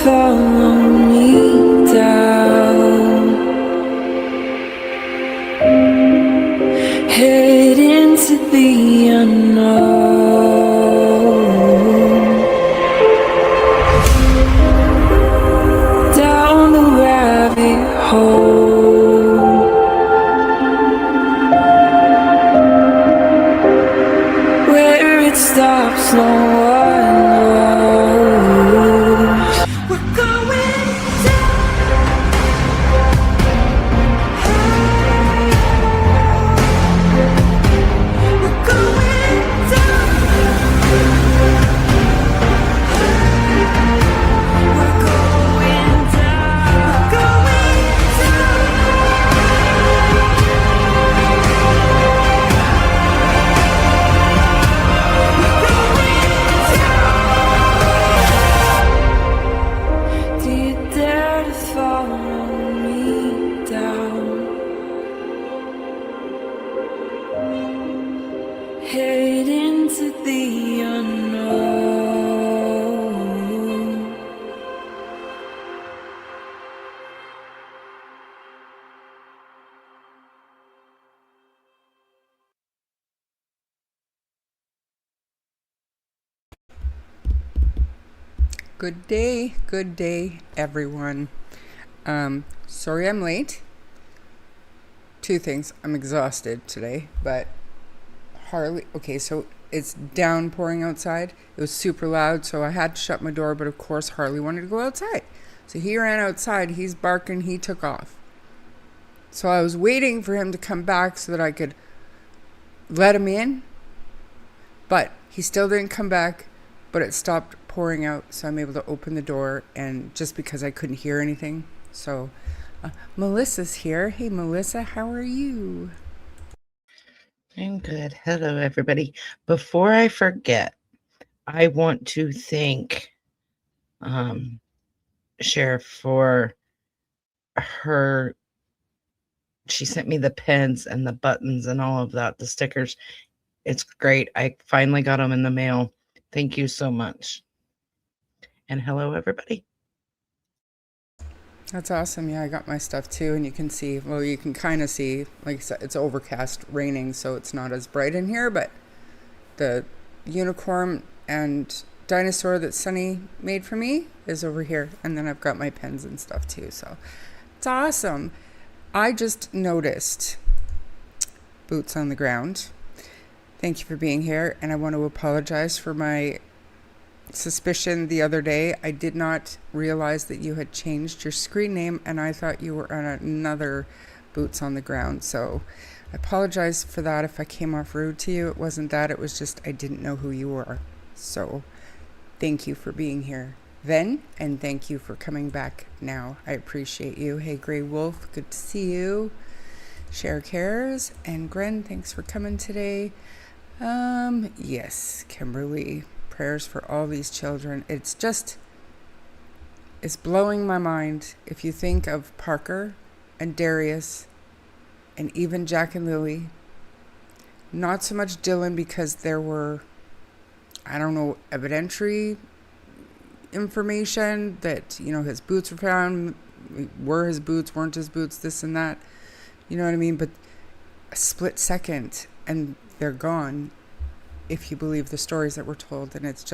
follow me down, head into the unknown, down the rabbit hole, where it stops no one knows. We're going down. We're going down. We're going down. Do you dare to follow me down? Head into the unknown. Good day, everyone. Sorry I'm late. Two things. I'm exhausted today, but okay, so it's downpouring outside. It was super loud, so I had to shut my door, but of course Harley wanted to go outside. So he ran outside, he's barking, he took off. So I was waiting for him to come back so that I could let him in, but he still didn't come back, but it stopped pouring out, so I'm able to open the door, and just because I couldn't hear anything. So Melissa's here. Hey Melissa, how are you? I'm good. Hello, everybody. Before I forget, I want to thank Cher for her. She sent me the pens and the buttons and all of that, the stickers. It's great. I finally got them in the mail. Thank you so much. And hello, everybody. That's awesome. Yeah, I got my stuff too, and you can see, well, you can kind of see, like I said, it's overcast, raining, so it's not as bright in here, but the unicorn and dinosaur that Sunny made for me is over here, and then I've got my pens and stuff too, so it's awesome. I just noticed boots on the ground. Thank you for being here, and I want to apologize for my suspicion the other day. I did not realize that you had changed your screen name, and I thought you were on another Boots on the Ground, so I apologize for that if I came off rude to you. It wasn't that, it was just I didn't know who you were. So thank you for being here then, and thank you for coming back now. I appreciate you. Hey Grey Wolf, good to see you. Share Cares and Gren, thanks for coming today. Yes, Kimberly, prayers for all these children. It's blowing my mind. If you think of Parker and Darius and even Jack and Lilly, not so much Dylan because there were, I don't know, evidentiary information that, you know, his boots were found, were his boots, weren't his boots, this and that, you know what I mean? But a split second and they're gone, if you believe the stories that were told. And it's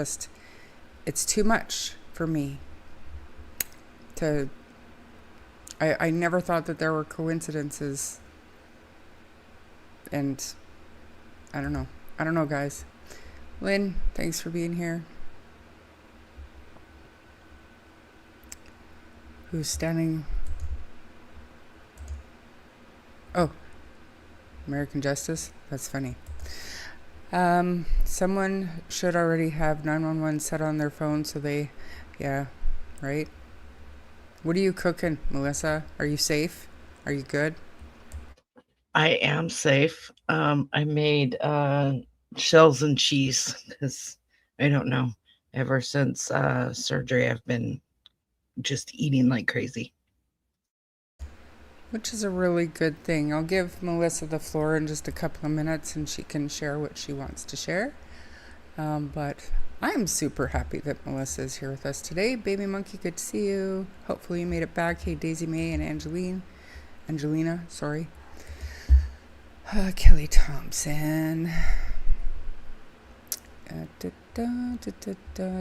too much for me to, I never thought that there were coincidences, and I don't know guys. Lynn, thanks for being here. Who's standing? Oh, American Justice, that's funny. Someone should already have 911 set on their phone, so they, yeah, right? What are you cooking, Melissa? Are you safe? Are you good? I am safe. I made shells and cheese because I don't know. Ever since surgery, I've been just eating like crazy. Which is a really good thing. I'll give Melissa the floor in just a couple of minutes and she can share what she wants to share. But I'm super happy that Melissa is here with us today. Baby Monkey, good to see you. Hopefully you made it back. Hey, Daisy May and Angelina, sorry. Kelly Thompson.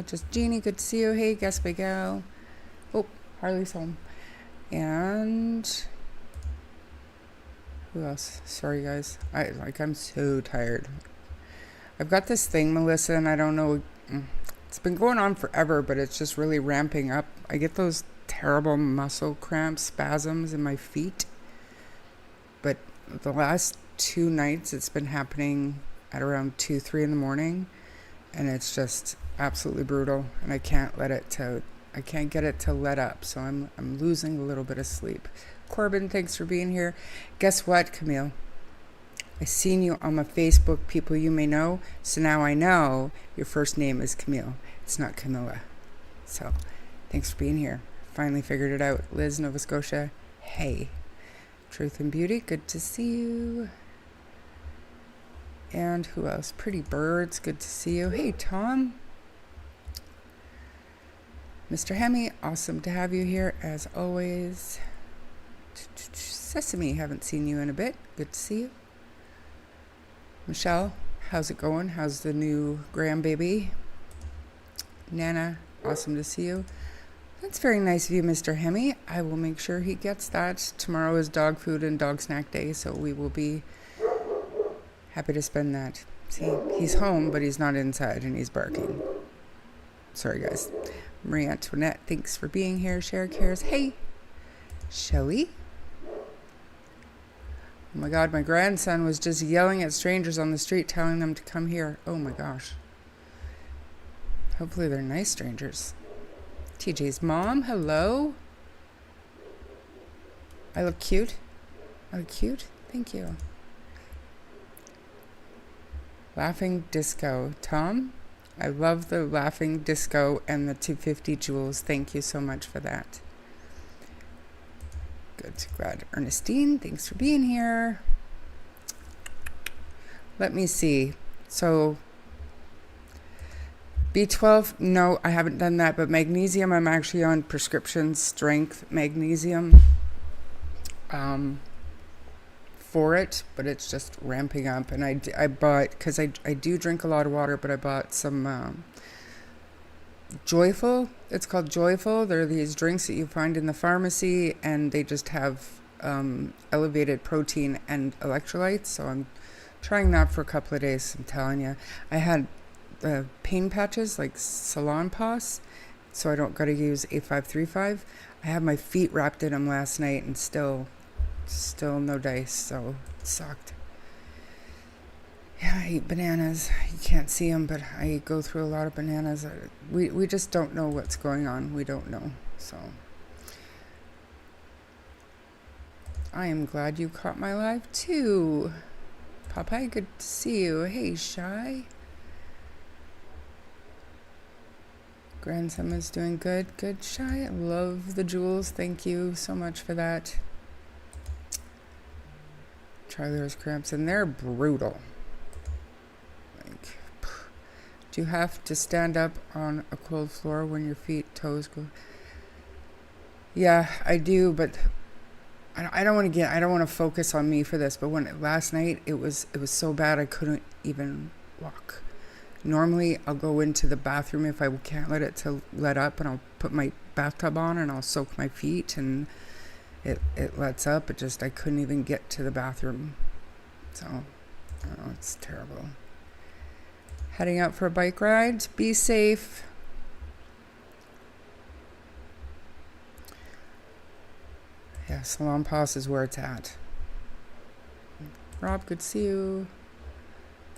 Just Jeannie, good to see you. Hey, Guess Big Gal. Oh, Harley's home. And who else? Sorry, guys. I'm so tired. I've got this thing, Melissa, and I don't know. It's been going on forever, but it's just really ramping up. I get those terrible muscle cramps, spasms in my feet. But the last 2 nights, it's been happening at around 2, 3 in the morning, and it's just absolutely brutal. And I can't get it to let up. So I'm losing a little bit of sleep. Corbin, thanks for being here. Guess what, Camille? I seen you on my Facebook, people you may know. So now I know your first name is Camille. It's not Camilla. So thanks for being here. Finally figured it out. Liz, Nova Scotia. Hey. Truth and Beauty, good to see you. And who else? Pretty Birds, good to see you. Hey, Tom. Mr. Hemi, awesome to have you here as always. Sesame, haven't seen you in a bit. Good to see you. Michelle, how's it going? How's the new grandbaby? Nana, awesome to see you. That's very nice of you, Mr. Hemi. I will make sure he gets that. Tomorrow is dog food and dog snack day, so we will be happy to spend that. See, he's home, but he's not inside, and he's barking. Sorry, guys. Marie Antoinette, thanks for being here. Share cares. Hey, Shelly. Oh my God, my grandson was just yelling at strangers on the street, telling them to come here. Oh my gosh. Hopefully they're nice strangers. TJ's mom, hello. I look cute. I look cute. Thank you. Laughing Disco. Tom, I love the Laughing Disco and the 250 jewels. Thank you so much for that. Good. Glad. Ernestine, thanks for being here. Let me see. So B12, no, I haven't done that, but magnesium, I'm actually on prescription strength magnesium for it, but it's just ramping up. And I bought, because I do drink a lot of water, but I bought some Joyful. It's called Joyful. They're these drinks that you find in the pharmacy, and they just have elevated protein and electrolytes. So I'm trying that for a couple of days. I'm telling you, I had pain patches like Salon Pass, so I don't got to use 8535. I had my feet wrapped in them last night, and still no dice. So it sucked. Yeah, I eat bananas. You can't see them, but I go through a lot of bananas. We just don't know what's going on. We don't know. So I am glad you caught my live too. Popeye, good to see you. Hey, Shy. Grandson is doing good. Good, Shy. I love the jewels. Thank you so much for that. Charlie's cramps, and they're brutal. Do you have to stand up on a cold floor when your toes go? Yeah, I do, but I don't want to focus on me for this, but last night it was so bad I couldn't even walk. Normally I'll go into the bathroom if I can't let up, and I'll put my bathtub on and I'll soak my feet, and it lets up. I couldn't even get to the bathroom. So, it's terrible. Heading out for a bike ride. Be safe. Yeah, Salon Pass is where it's at. Rob, good to see you.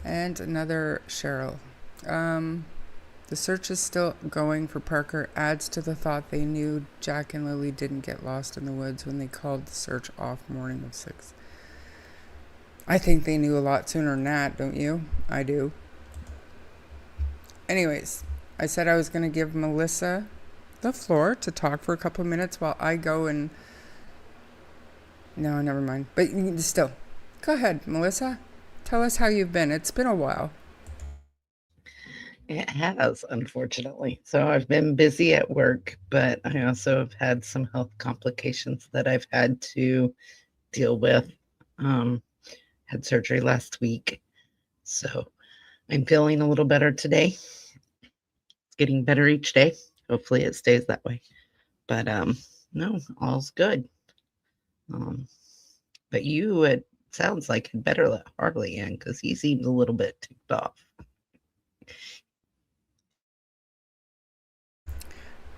And another Cheryl. The search is still going for Parker. Adds to the thought they knew Jack and Lilly didn't get lost in the woods when they called the search off morning of 6. I think they knew a lot sooner than that, don't you? I do. Anyways, I said I was going to give Melissa the floor to talk for a couple of minutes while I go and... No, never mind. But still, go ahead, Melissa. Tell us how you've been. It's been a while. It has, unfortunately. So I've been busy at work, but I also have had some health complications that I've had to deal with. Um, had surgery last week, so I'm feeling a little better today. It's getting better each day. Hopefully, it stays that way. But no, all's good. Um, but you, it sounds like had better let Harley in because he seems a little bit ticked off.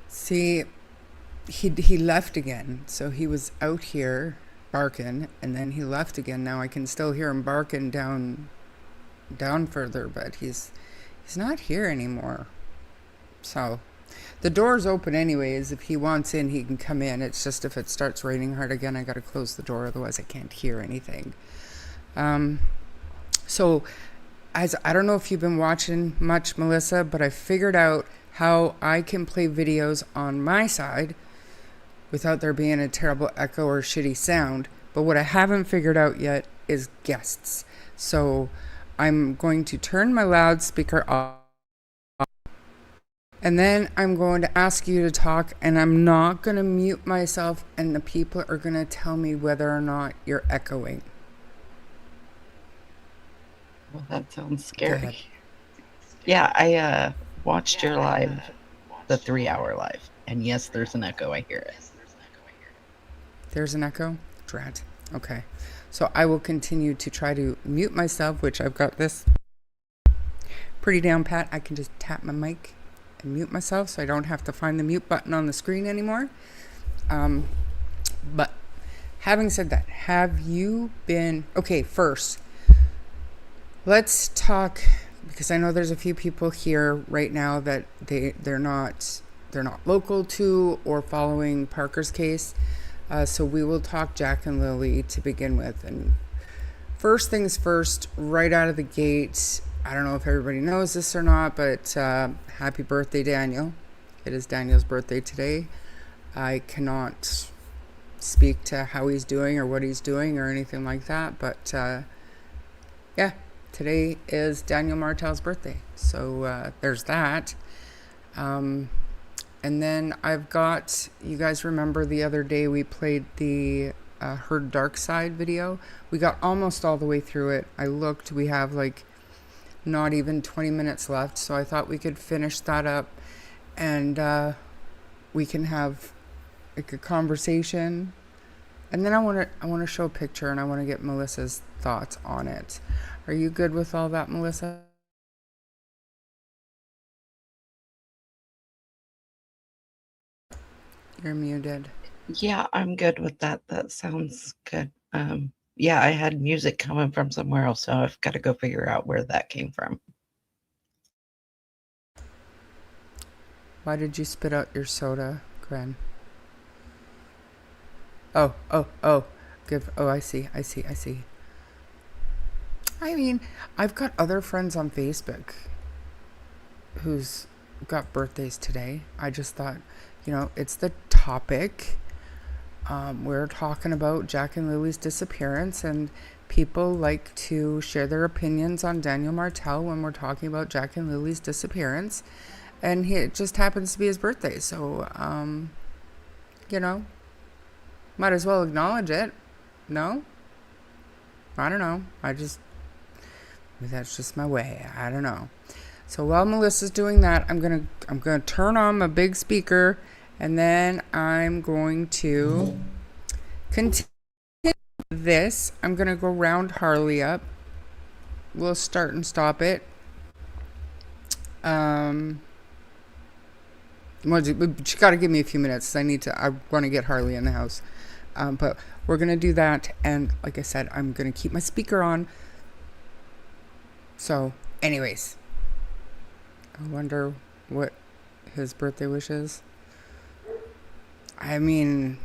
See, he left again. So he was out here barking, and then he left again. Now I can still hear him barking down further, but he's not here anymore. So the door's open anyways. If he wants in, he can come in. It's just if it starts raining hard again, I gotta close the door, otherwise I can't hear anything. So as I don't know if you've been watching much, Melissa, but I figured out how I can play videos on my side without there being a terrible echo or shitty sound. But what I haven't figured out yet is guests. So I'm going to turn my loudspeaker off, and then I'm going to ask you to talk, and I'm not going to mute myself, and the people are going to tell me whether or not you're echoing. Well, that sounds Go ahead. scary. Yeah, I watched your live, the 3-hour live, and yes, there's an echo. I hear it. There's an echo? Drat. Okay. So I will continue to try to mute myself, which I've got this pretty down pat. I can just tap my mic and mute myself so I don't have to find the mute button on the screen anymore. But having said that, have you been... Okay, first, let's talk, because I know there's a few people here right now that they're not local to or following Parker's case. So we will talk Jack and Lilly to begin with. And first things first, right out of the gate, I don't know if everybody knows this or not, but happy birthday, Daniel. It is Daniel's birthday today. I cannot speak to how he's doing or what he's doing or anything like that, but yeah, today is Daniel Martel's birthday. So there's that. And then I've got, you guys remember the other day we played the Her Dark Side video? We got almost all the way through it. I looked, we have like not even 20 minutes left, so I thought we could finish that up and we can have like a conversation. And then I want to show a picture and I want to get Melissa's thoughts on it. Are you good with all that, Melissa? You're muted. Yeah, I'm good with that. That sounds good. Yeah, I had music coming from somewhere else, so I've got to go figure out where that came from. Why did you spit out your soda, Gren? Oh. I see. I mean, I've got other friends on Facebook who's got birthdays today. I just thought, it's the topic. We're talking about Jack and Lily's disappearance, and people like to share their opinions on Daniel Martel when we're talking about Jack and Lily's disappearance. And it just happens to be his birthday, so, might as well acknowledge it. No? I don't know. That's just my way. I don't know. So while Melissa's doing that, I'm gonna turn on my big speaker, and then I'm going to continue this. I'm gonna go round Harley up. We'll start and stop it. Well, but you gotta give me a few minutes. I want to get Harley in the house. But we're gonna do that, and like I said, I'm gonna keep my speaker on. So, anyways, I wonder what his birthday wish is. I mean,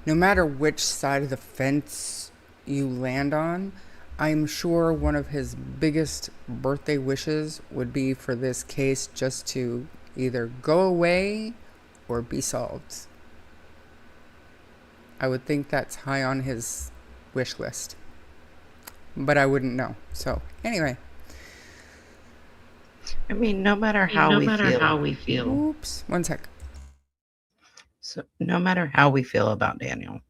no matter which side of the fence you land on, I'm sure one of his biggest birthday wishes would be for this case just to either go away or be solved. I would think that's high on his wish list, but I wouldn't know. So anyway, I mean, no matter how we feel, Oops. One sec. so no matter how we feel about Daniel,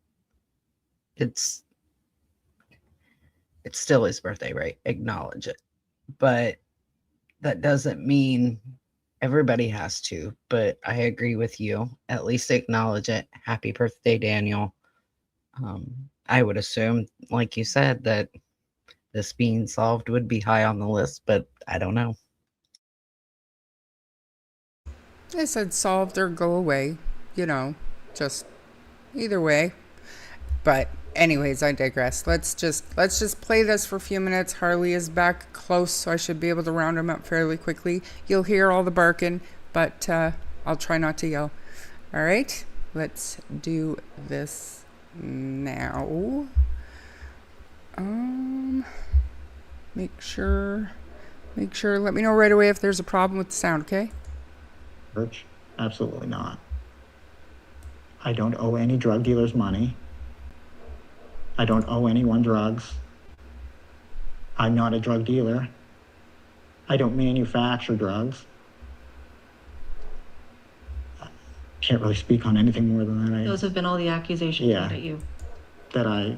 it's still his birthday, right? Acknowledge it. But that doesn't mean everybody has to. But I agree with you. At least acknowledge it. Happy birthday, Daniel. I would assume, like you said, that this being solved would be high on the list, but I don't know. I said solved or go away. Just either way. But anyways, I digress. Let's just play this for a few minutes. Harley is back close, so I should be able to round him up fairly quickly. You'll hear all the barking, but I'll try not to yell. All right, let's do this now. Make sure. Let me know right away if there's a problem with the sound, okay? Church? Absolutely not. I don't owe any drug dealers money. I don't owe anyone drugs. I'm not a drug dealer. I don't manufacture drugs. I can't really speak on anything more than that. Those have been all the accusations made at you. That I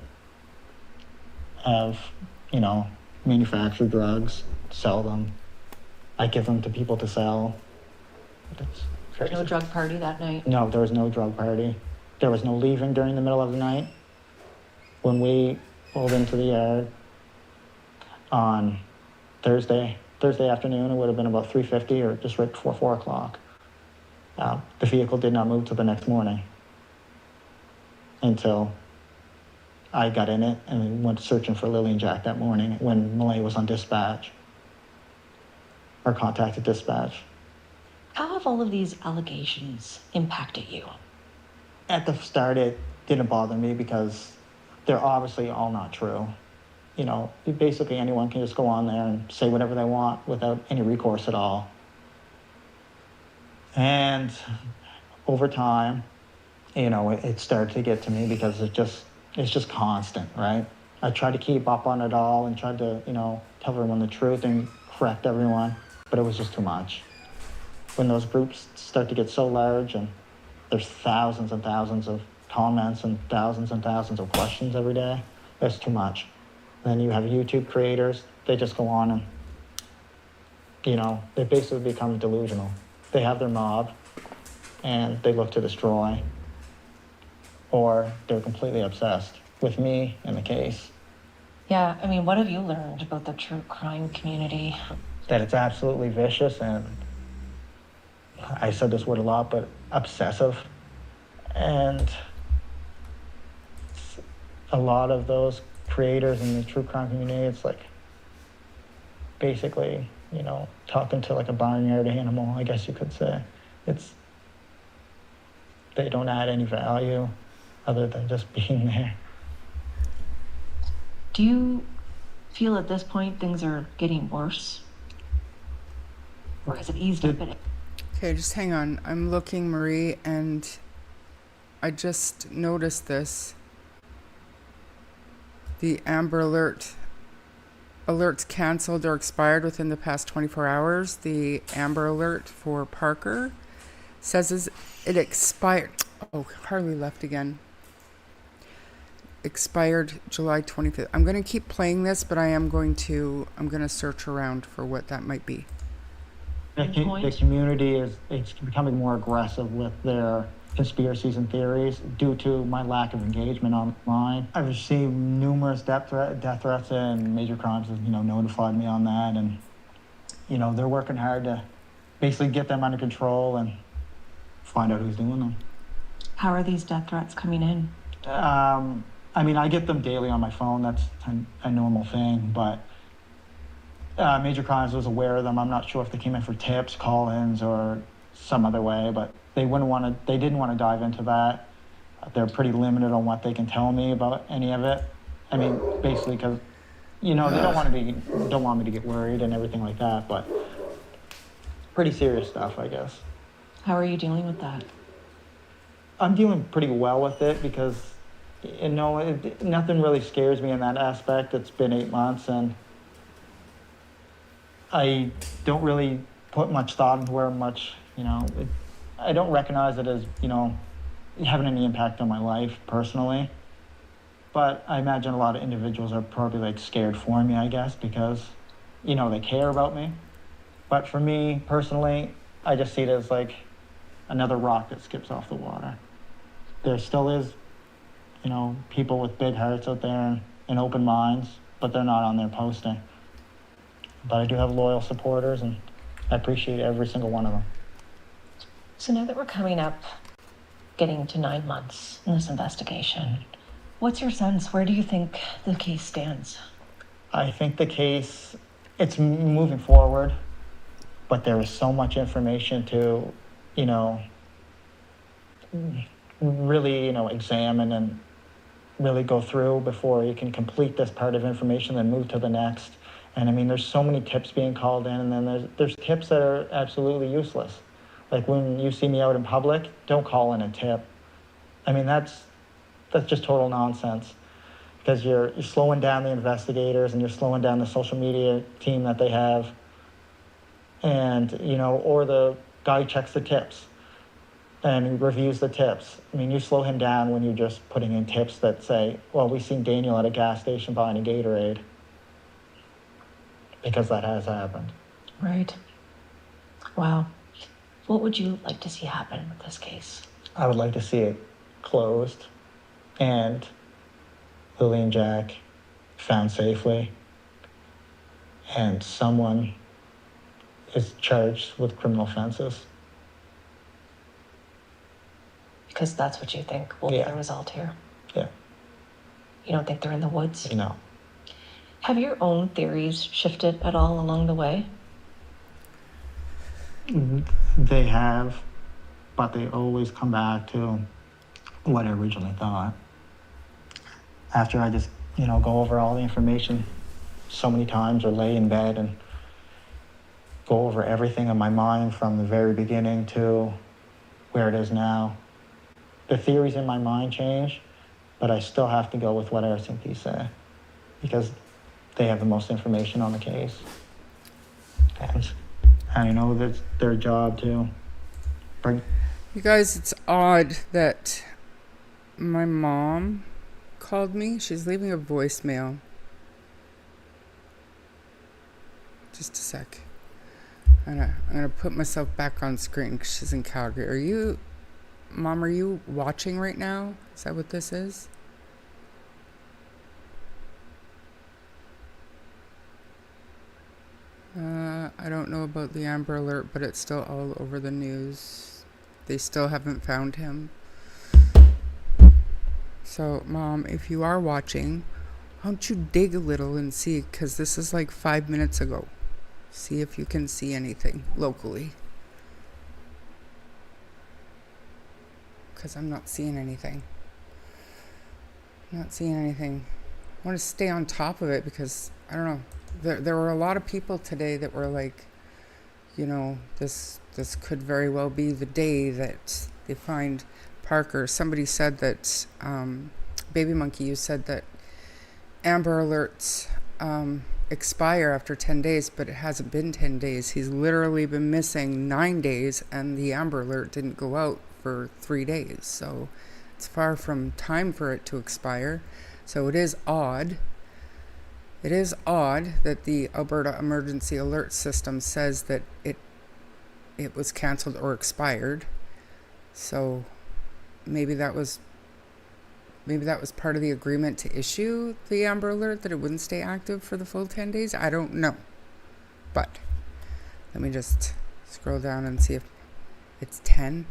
have, manufactured drugs, sell them. I give them to people to sell. That's crazy. No drug party that night? No, there was no drug party. There was no leaving during the middle of the night. When we pulled into the yard on Thursday afternoon, it would have been about 3:50 or just right before 4 o'clock. The vehicle did not move till the next morning until I got in it and went searching for Lily and Jack that morning when Malay was on dispatch or contacted dispatch. How have all of these allegations impacted you? At the start, it didn't bother me because they're obviously all not true. Basically anyone can just go on there and say whatever they want without any recourse at all. And over time, it started to get to me because it's just constant, right? I tried to keep up on it all and tried to, tell everyone the truth and correct everyone, but it was just too much. When those groups start to get so large and there's thousands and thousands of comments and thousands of questions every day, that's too much. Then you have YouTube creators, they just go on and, they basically become delusional. They have their mob and they look to destroy, or they're completely obsessed with me and the case. Yeah, I mean, what have you learned about the true crime community? That it's absolutely vicious and, I said this word a lot, but obsessive. And a lot of those creators in the true crime community, it's like basically, talking to like a barnyard animal, I guess you could say. They don't add any value other than just being there. Do you feel at this point things are getting worse? Or has it eased up a bit? Okay, just hang on. I'm looking, Marie, and I just noticed this. The Amber alerts canceled or expired within the past 24 hours. The Amber Alert for Parker says it expired. Oh, Harley left again. Expired July 25th. I'm going to keep playing this, but I'm going to search around for what that might be. The community it's becoming more aggressive with their conspiracies and theories due to my lack of engagement online. I've received numerous death threats, and Major Crimes has notified me on that, and they're working hard to basically get them under control and find out who's doing them. How are these death threats coming in? I get them daily on my phone. That's a normal thing, but Major Crimes was aware of them. I'm not sure if they came in for tips, call-ins, or some other way, but they didn't want to dive into that. They're pretty limited on what they can tell me about any of it. Basically because, they don't want me to get worried and everything like that, but pretty serious stuff, I guess. How are you dealing with that? I'm dealing pretty well with it because, nothing really scares me in that aspect. It's been 8 months and I don't really put much thought into where much, I don't recognize it as, having any impact on my life personally. But I imagine a lot of individuals are probably like scared for me, I guess, because, they care about me. But for me personally, I just see it as like another rock that skips off the water. There still is, people with big hearts out there and open minds, but they're not on there posting. But I do have loyal supporters, and I appreciate every single one of them. So now that we're coming up, getting to 9 months in this investigation, what's your sense? Where do you think the case stands? I think the case, it's moving forward, but there is so much information to, really, examine and really go through before you can complete this part of information, then move to the next. And I mean, there's so many tips being called in, and then there's tips that are absolutely useless. Like when you see me out in public, don't call in a tip. I mean, that's just total nonsense, because you're slowing down the investigators and you're slowing down the social media team that they have, and or the guy who checks the tips and reviews the tips. I mean, you slow him down when you're just putting in tips that say, well, we seen Daniel at a gas station buying a Gatorade, because that has happened. Right. Wow. What would you like to see happen with this case? I would like to see it closed and Lily and Jack found safely, and someone is charged with criminal offenses. Because that's what you think will be the result here. Yeah. You don't think they're in the woods? No. Have your own theories shifted at all along the way? They have, but they always come back to what I originally thought. After I just, go over all the information so many times, or lay in bed and go over everything in my mind from the very beginning to where it is now. The theories in my mind change, but I still have to go with what RCMP say, because they have the most information on the case. And I know that's their job to bring. You guys, it's odd that my mom called me. She's leaving a voicemail. Just a sec. I'm gonna put myself back on screen because she's in Calgary. Mom, are you watching right now? Is that what this is? I don't know about the Amber Alert, but it's still all over the news. They still haven't found him. So, Mom, if you are watching, why don't you dig a little and see, because this is like 5 minutes ago. See if you can see anything locally. Because I'm not seeing anything. I want to stay on top of it because, I don't know, there were a lot of people today that were like, this could very well be the day that they find Parker. Somebody said that, Baby Monkey, you said that Amber Alerts expire after 10 days, but it hasn't been 10 days. He's literally been missing 9 days, and the Amber Alert didn't go out for 3 days. So it's far from time for it to expire. So it is odd. It is odd that the Alberta Emergency Alert System says that it was canceled or expired. So maybe that was part of the agreement to issue the Amber Alert, that it wouldn't stay active for the full 10 days. I don't know. But let me just scroll down and see if it's 10.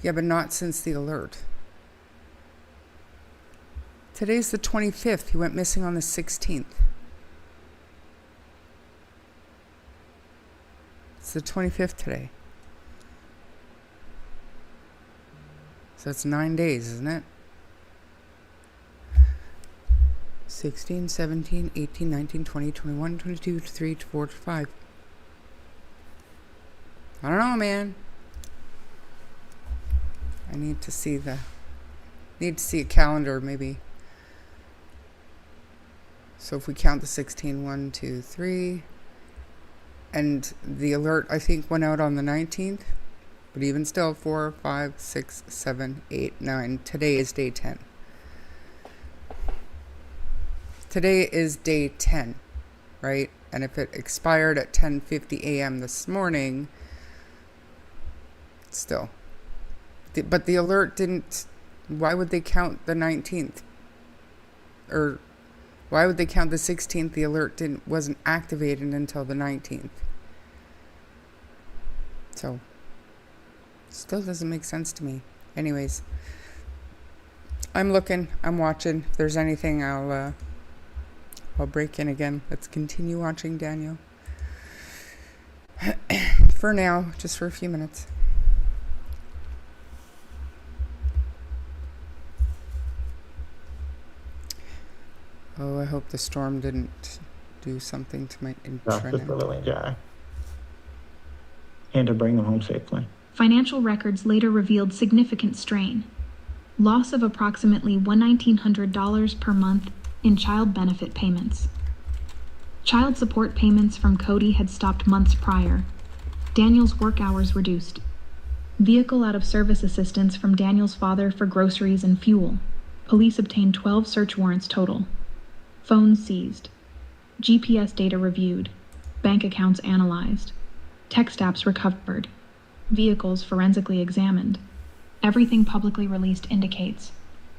Yeah, but not since the alert. Today's the 25th. He went missing on the 16th. It's the 25th today. So it's 9 days, isn't it? 16, 17, 18, 19, 20, 21, 22, 23, 24, 25. I don't know, man. I need to see a calendar, maybe. So if we count the 16, 1, 2, 3, And the alert, I think, went out on the 19th. But even still, 4, 5, 6, 7, 8, 9. Today is day 10. Today is day 10, right? And if it expired at 10:50 a.m. this morning, still. But the alert didn't... Why would they count the 19th? Or why would they count the 16th? The alert wasn't activated until the 19th. So, still doesn't make sense to me. Anyways, I'm looking, I'm watching. If there's anything, I'll break in again. Let's continue watching, Daniel. For now, just for a few minutes. Oh, I hope the storm didn't do something to my Just internet. for Lily and Jack. And to bring them home safely. Financial records later revealed significant strain. Loss of approximately $1,900 per month in child benefit payments. Child support payments from Cody had stopped months prior. Daniel's work hours reduced. Vehicle out of service assistance from Daniel's father for groceries and fuel. Police obtained 12 search warrants total. Phones seized. GPS data reviewed. Bank accounts analyzed. Text apps recovered. Vehicles forensically examined. Everything publicly released indicates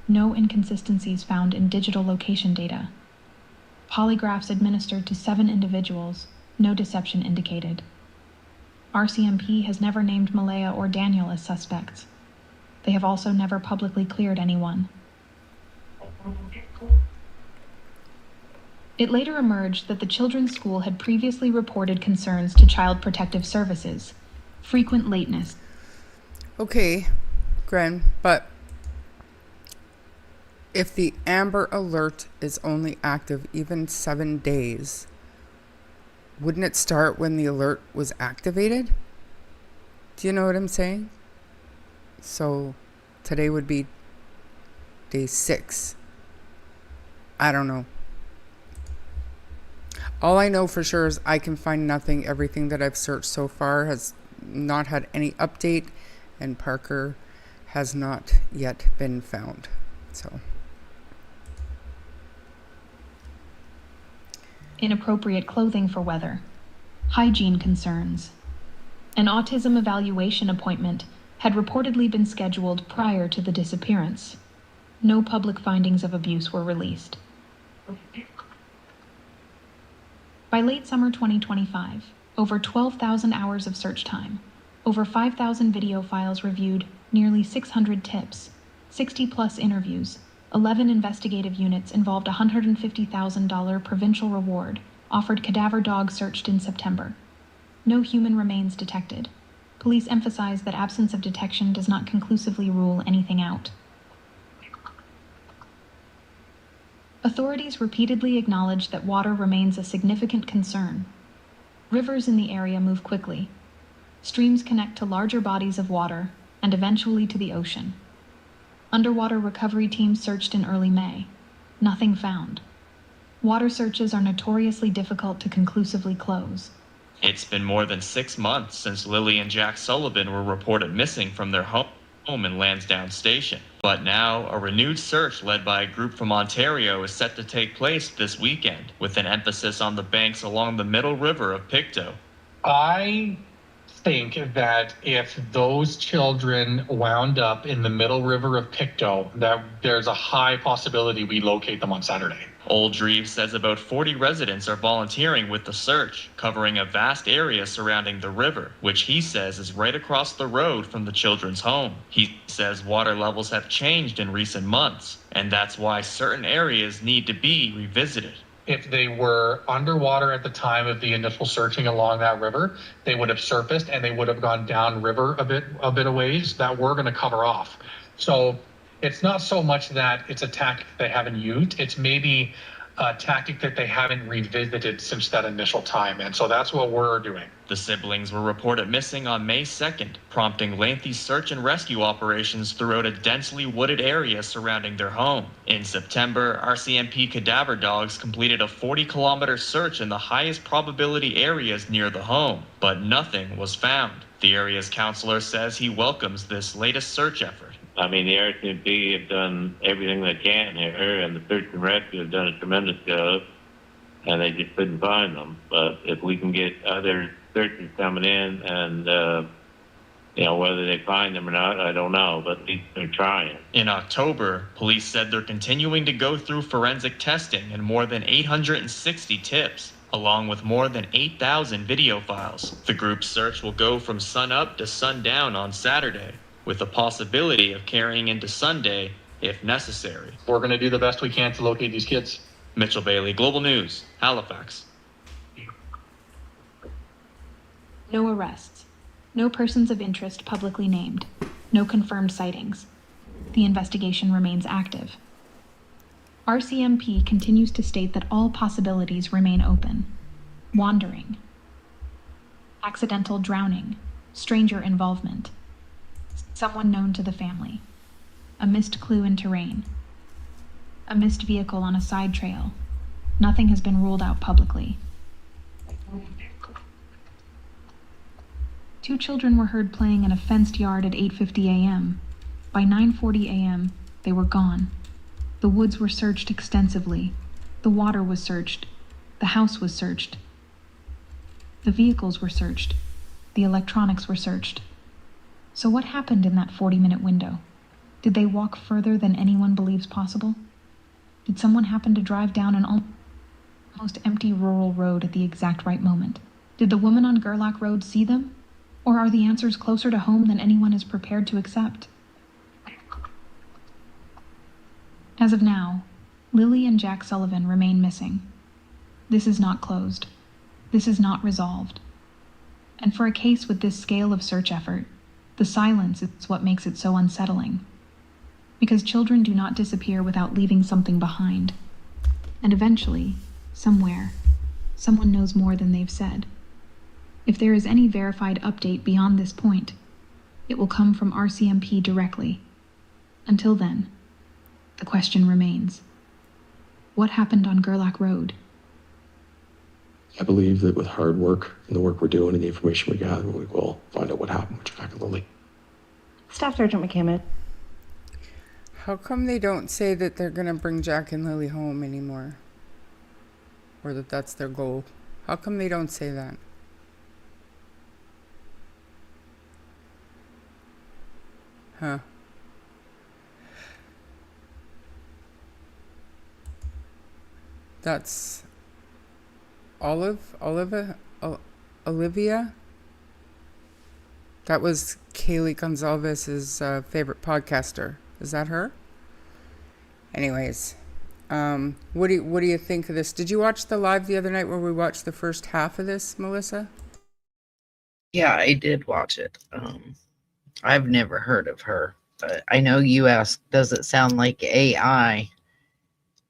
no inconsistencies found in digital location data. Polygraphs administered to 7 individuals, no deception indicated. RCMP has never named Malaya or Daniel as suspects. They have also never publicly cleared anyone. It later emerged that the children's school had previously reported concerns to Child Protective Services, frequent lateness. Okay, Gren, but if the Amber Alert is only active even 7 days, wouldn't it start when the alert was activated? Do you know what I'm saying? So today would be day 6. I don't know. All I know for sure is I can find nothing. Everything that I've searched so far has not had any update, and Parker has not yet been found. So, Inappropriate clothing for weather. Hygiene concerns. An autism evaluation appointment had reportedly been scheduled prior to the disappearance. No public findings of abuse were released. By late summer 2025, over 12,000 hours of search time, over 5,000 video files reviewed, nearly 600 tips, 60-plus interviews, 11 investigative units involved a $150,000 provincial reward, offered cadaver dogs searched in September. No human remains detected. Police emphasize that absence of detection does not conclusively rule anything out. Authorities repeatedly acknowledge that water remains a significant concern. Rivers in the area move quickly. Streams connect to larger bodies of water and eventually to the ocean. Underwater recovery teams searched in early May. Nothing found. Water searches are notoriously difficult to conclusively close. It's been more than 6 months since Lily and Jack Sullivan were reported missing from their home in Lansdowne Station. But now, a renewed search led by a group from Ontario is set to take place this weekend, with an emphasis on the banks along the middle river of Pictou. I think that if those children wound up in the middle river of Pictou, that there's a high possibility we locate them on Saturday. Oldreeve says about 40 residents are volunteering with the search, covering a vast area surrounding the river, which he says is right across the road from the children's home. He says water levels have changed in recent months, and that's why certain areas need to be revisited. If they were underwater at the time of the initial searching along that river, they would have surfaced and they would have gone downriver a bit of ways that we're going to cover off. So it's not so much that it's a tactic they haven't used. It's maybe a tactic that they haven't revisited since that initial time. And so that's what we're doing. The siblings were reported missing on May 2nd, prompting lengthy search and rescue operations throughout a densely wooded area surrounding their home. In September, RCMP cadaver dogs completed a 40-kilometer search in the highest probability areas near the home, but nothing was found. The area's counselor says he welcomes this latest search effort. I mean, the RCMP have done everything they can here, and the search and rescue have done a tremendous job, and they just couldn't find them. But if we can get other searchers coming in and, whether they find them or not, I don't know, but at least they're trying. In October, police said they're continuing to go through forensic testing and more than 860 tips, along with more than 8,000 video files. The group's search will go from sunup to sundown on Saturday, with the possibility of carrying into Sunday if necessary. We're going to do the best we can to locate these kids. Mitchell Bailey, Global News, Halifax. No arrests. No persons of interest publicly named. No confirmed sightings. The investigation remains active. RCMP continues to state that all possibilities remain open. Wandering. Accidental drowning. Stranger involvement. Someone known to the family. A missed clue in terrain. A missed vehicle on a side trail. Nothing has been ruled out publicly. 2 children were heard playing in a fenced yard at 8:50 a.m. By 9:40 a.m., they were gone. The woods were searched extensively. The water was searched. The house was searched. The vehicles were searched. The electronics were searched. So what happened in that 40-minute window? Did they walk further than anyone believes possible? Did someone happen to drive down an almost empty rural road at the exact right moment? Did the woman on Gerlach Road see them? Or are the answers closer to home than anyone is prepared to accept? As of now, Lily and Jack Sullivan remain missing. This is not closed. This is not resolved. And for a case with this scale of search effort, the silence is what makes it so unsettling. Because children do not disappear without leaving something behind. And eventually, somewhere, someone knows more than they've said. If there is any verified update beyond this point, it will come from RCMP directly. Until then, the question remains. What happened on Gerlach Road? I believe that with hard work and the work we're doing and the information we gather, we will find out what happened with Jack and Lilly. Staff Sergeant McCammon. How come they don't say that they're going to bring Jack and Lily home anymore? Or that that's their goal? How come they don't say that? Huh. That's Olivia? That was Kaylee Gonzalez's favorite podcaster. Is that her? Anyways, what do you think of this? Did you watch the live the other night where we watched the first half of this, Melissa? Yeah, I did watch it. I've never heard of her, but I know you asked, does it sound like AI?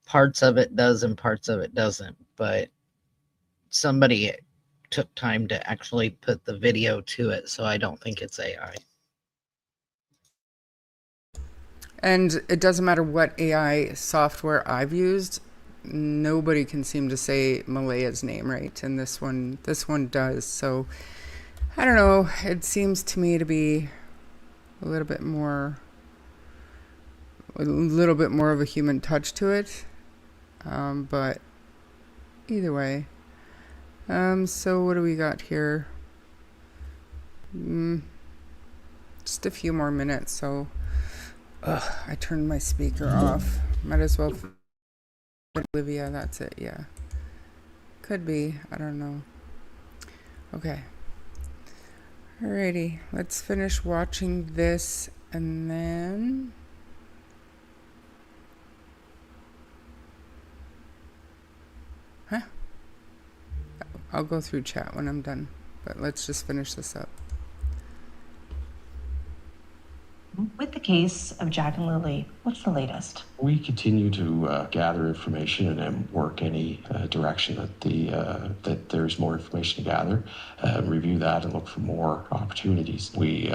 Parts of it does and parts of it doesn't, but somebody took time to actually put the video to it, so I don't think it's AI. And it doesn't matter what AI software I've used, nobody can seem to say Malaya's name right, and this one does. So I don't know, it seems to me to be a little bit more of a human touch to it, but either way. So what do we got here? Just a few more minutes, so I turned my speaker off. Might as well Olivia, that's it, yeah. Could be, I don't know. Okay. Alrighty, let's finish watching this and then I'll go through chat when I'm done, but let's just finish this up. With the case of Jack and Lilly, what's the latest? We continue to gather information and then work any direction that there's more information to gather, review that and look for more opportunities. We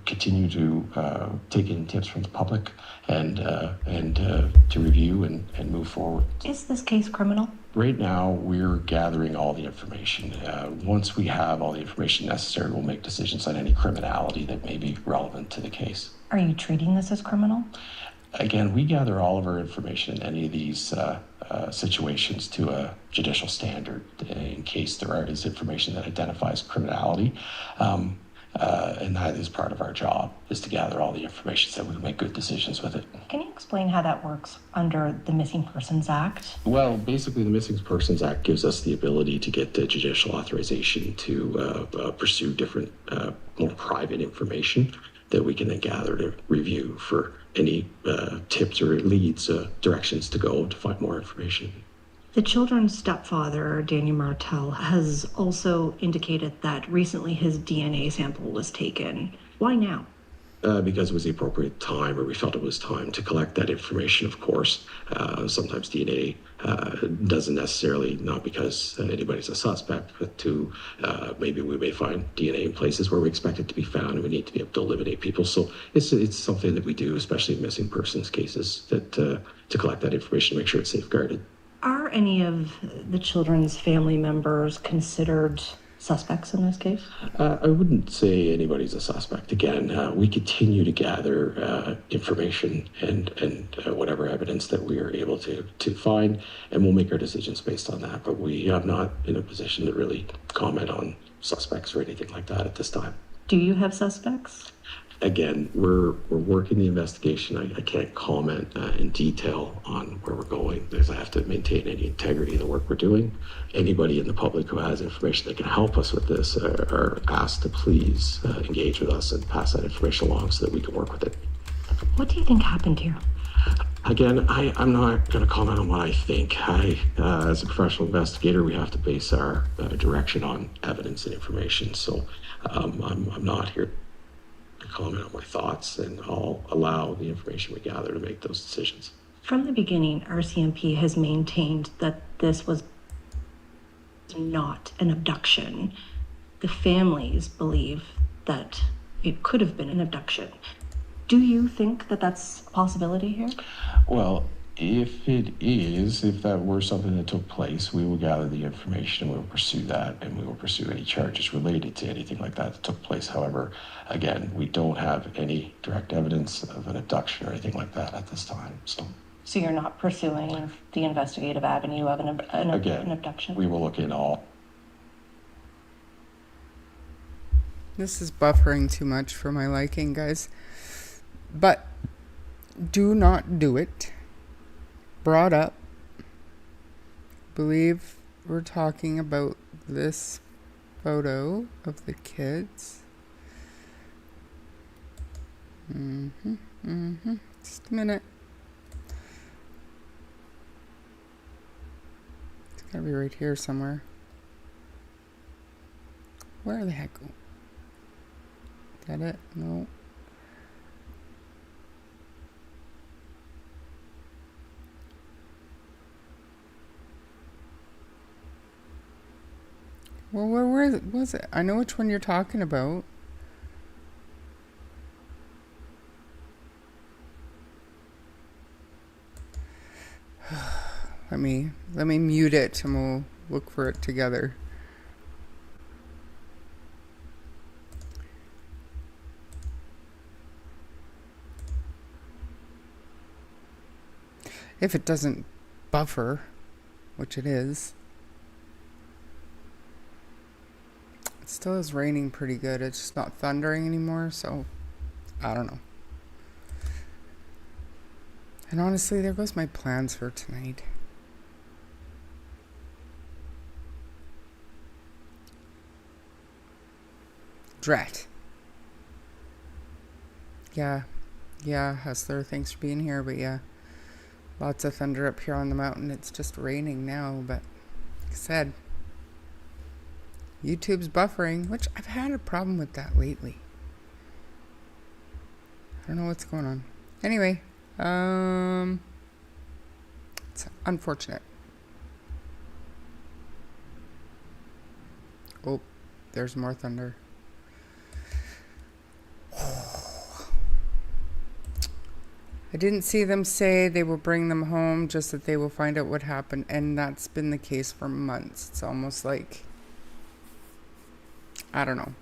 continue to take in tips from the public and to review and move forward. Is this case criminal? Right now, we're gathering all the information. Once we have all the information necessary, we'll make decisions on any criminality that may be relevant to the case. Are you treating this as criminal? Again, we gather all of our information in any of these situations to a judicial standard in case there is information that identifies criminality. And that is part of our job, is to gather all the information so we can make good decisions with it. Can you explain how that works under the Missing Persons Act? Well, basically, the Missing Persons Act gives us the ability to get the judicial authorization to pursue different, more private information that we can then gather to review for any tips or leads, directions to go to find more information. The children's stepfather, Daniel Martel, has also indicated that recently his DNA sample was taken. Why now? Because it was the appropriate time, or we felt it was time to collect that information, of course. Sometimes DNA doesn't necessarily, not because anybody's a suspect, but to maybe we may find DNA in places where we expect it to be found and we need to be able to eliminate people. So it's something that we do, especially in missing persons cases, that to collect that information, make sure it's safeguarded. Are any of the children's family members considered suspects in this case? I wouldn't say anybody's a suspect. Again, we continue to gather information and whatever evidence that we are able to find, and we'll make our decisions based on that. But we are not in a position to really comment on suspects or anything like that at this time. Do you have suspects? Again, we're working the investigation. I can't comment in detail on where we're going because I have to maintain any integrity in the work we're doing. Anybody in the public who has information that can help us with this are asked to please engage with us and pass that information along so that we can work with it. What do you think happened here? Again, I'm not going to comment on what I think. As a professional investigator, we have to base our direction on evidence and information. So I'm not here to comment on my thoughts, and I'll allow the information we gather to make those decisions. From the beginning, RCMP has maintained that this was not an abduction. The families believe that it could have been an abduction. Do you think that that's a possibility here? Well, if that were something that took place, we will gather the information and we will pursue that, and we will pursue any charges related to anything like that took place. However, again, we don't have any direct evidence of an abduction or anything like that at this time. So you're not pursuing the investigative avenue of an abduction? We will look in all. This is buffering too much for my liking, guys. But do not do it. Brought up. Believe we're talking about this photo of the kids. Just a minute. It's gotta be right here somewhere. Where the heck? Is that it? No. Well, where was it? I know which one you're talking about. Let me mute it and we'll look for it together. If it doesn't buffer, which it is. It still is raining pretty good. It's just not thundering anymore, so I don't know. And honestly, there goes my plans for tonight. Drat. Yeah, Hustler, thanks for being here, but yeah. Lots of thunder up here on the mountain. It's just raining now, but like I said, YouTube's buffering, which I've had a problem with that lately. don't know what's going on. Anyway, it's unfortunate. Oh, there's more thunder. I didn't see them say they will bring them home, just that they will find out what happened, and that's been the case for months. It's almost like, I don't know.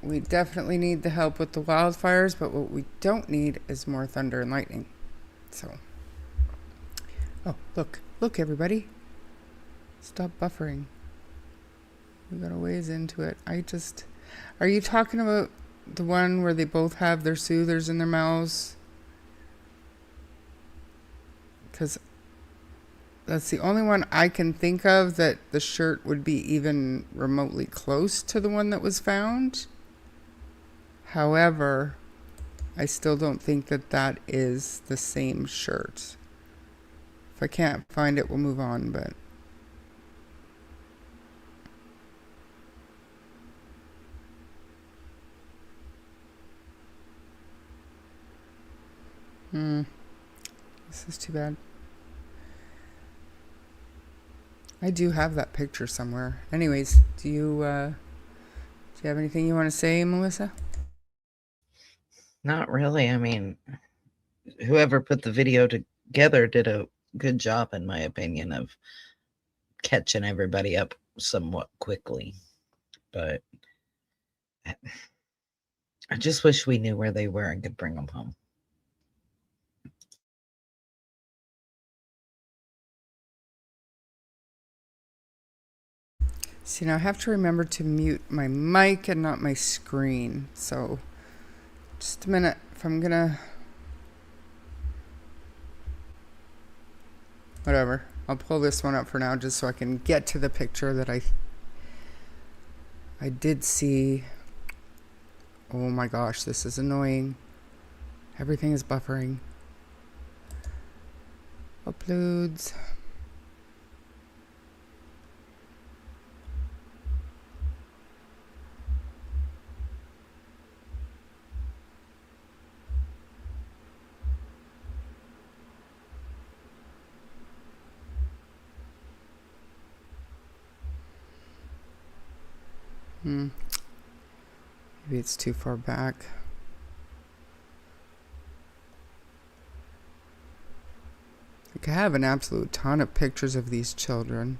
We definitely need the help with the wildfires, but what we don't need is more thunder and lightning. So, oh, look everybody. Stop buffering. We got a ways into it. Are you talking about the one where they both have their soothers in their mouths? Because that's the only one I can think of that the shirt would be even remotely close to the one that was found. However, I still don't think that that is the same shirt. If I can't find it, we'll move on, but... This is too bad. I do have that picture somewhere. Anyways, do you have anything you want to say, Melissa? Not really. I mean, whoever put the video together did a good job, in my opinion, of catching everybody up somewhat quickly. But I just wish we knew where they were and could bring them home. See, now I have to remember to mute my mic and not my screen. So, just a minute. If I'm gonna... Whatever. I'll pull this one up for now just so I can get to the picture that I did see. Oh my gosh, this is annoying. Everything is buffering. Uploads. Maybe it's too far back. Like, I have an absolute ton of pictures of these children.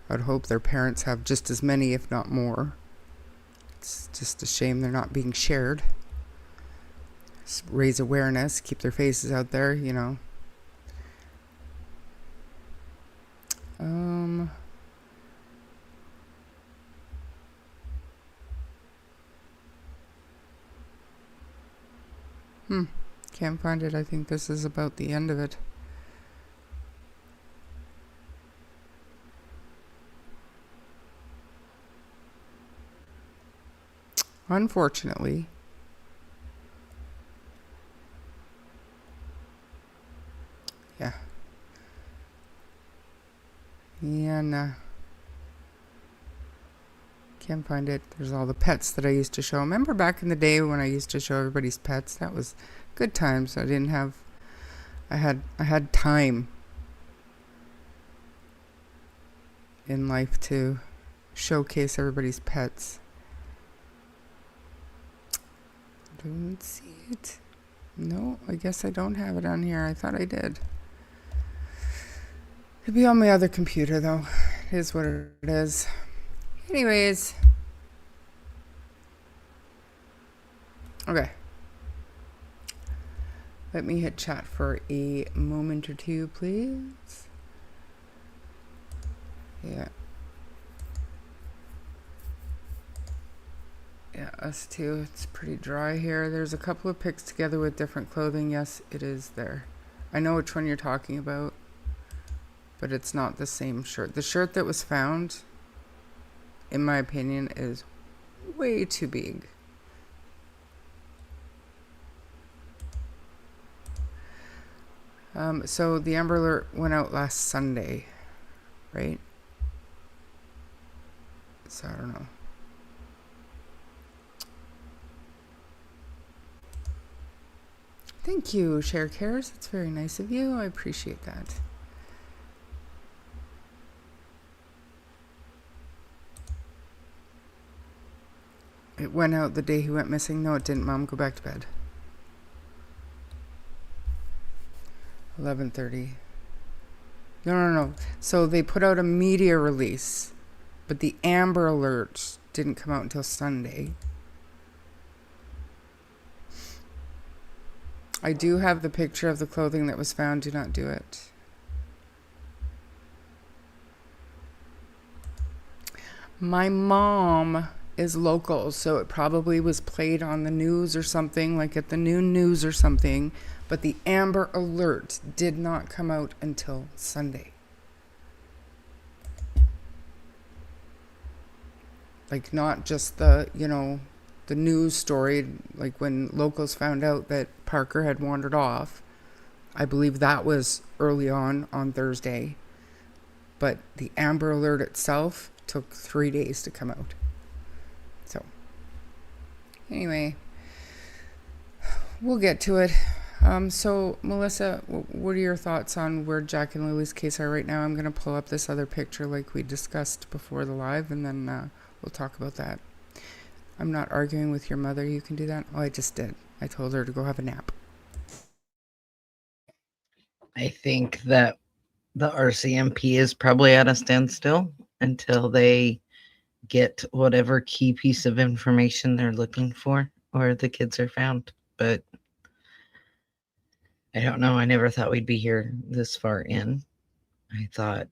I would hope their parents have just as many, if not more. It's just a shame they're not being shared. Just raise awareness, keep their faces out there, you know. Can't find it. I think this is about the end of it. Unfortunately. Yeah. Yeah, nah. Can't find it. There's all the pets that I used to show. Remember back in the day when I used to show everybody's pets? That was good times. I had time in life to showcase everybody's pets. Don't see it. No, I guess I don't have it on here. I thought I did. It'll be on my other computer though. It is what it is. Anyways. Okay. Let me hit chat for a moment or two, please. Yeah. Yeah, us too. It's pretty dry here. There's a couple of pics together with different clothing. Yes, it is there. I know which one you're talking about, but it's not the same shirt. The shirt that was found, in my opinion, is way too big. So the Amber Alert went out last Sunday, right? So I don't know. Thank you, Share Cares. It's very nice of you. I appreciate that. It went out the day he went missing. No, it didn't, Mom. Go back to bed. 11:30. No. So they put out a media release, but the Amber Alerts didn't come out until Sunday. I do have the picture of the clothing that was found. Do not do it. My mom is local, so it probably was played on the news or something, like at the noon news or something, but the Amber Alert did not come out until Sunday. Like, not just the, the news story, like when locals found out that Parker had wandered off. I believe that was early on Thursday. But the Amber Alert itself took 3 days to come out. So, anyway, we'll get to it. So, Melissa, what are your thoughts on where Jack and Lily's case are right now? I'm going to pull up this other picture like we discussed before the live, and then we'll talk about that. I'm not arguing with your mother. You can do that. Oh, I just did. I told her to go have a nap. I think that the RCMP is probably at a standstill until they get whatever key piece of information they're looking for or the kids are found. But I don't know. I never thought we'd be here this far in. I thought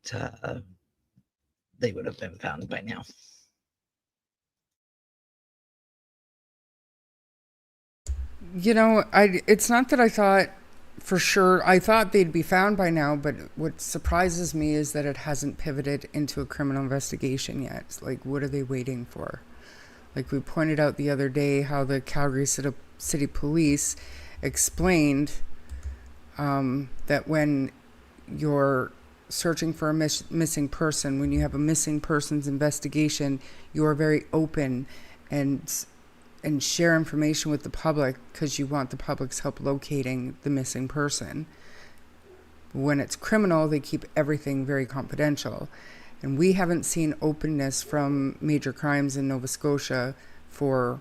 they would have been found by now. It's not that I thought for sure. I thought they'd be found by now, but what surprises me is that it hasn't pivoted into a criminal investigation yet. Like, what are they waiting for? Like, we pointed out the other day how the Calgary City Police explained that when you're searching for a missing person, when you have a missing persons investigation, you are very open and share information with the public because you want the public's help locating the missing person. When it's criminal, they keep everything very confidential. And we haven't seen openness from major crimes in Nova Scotia for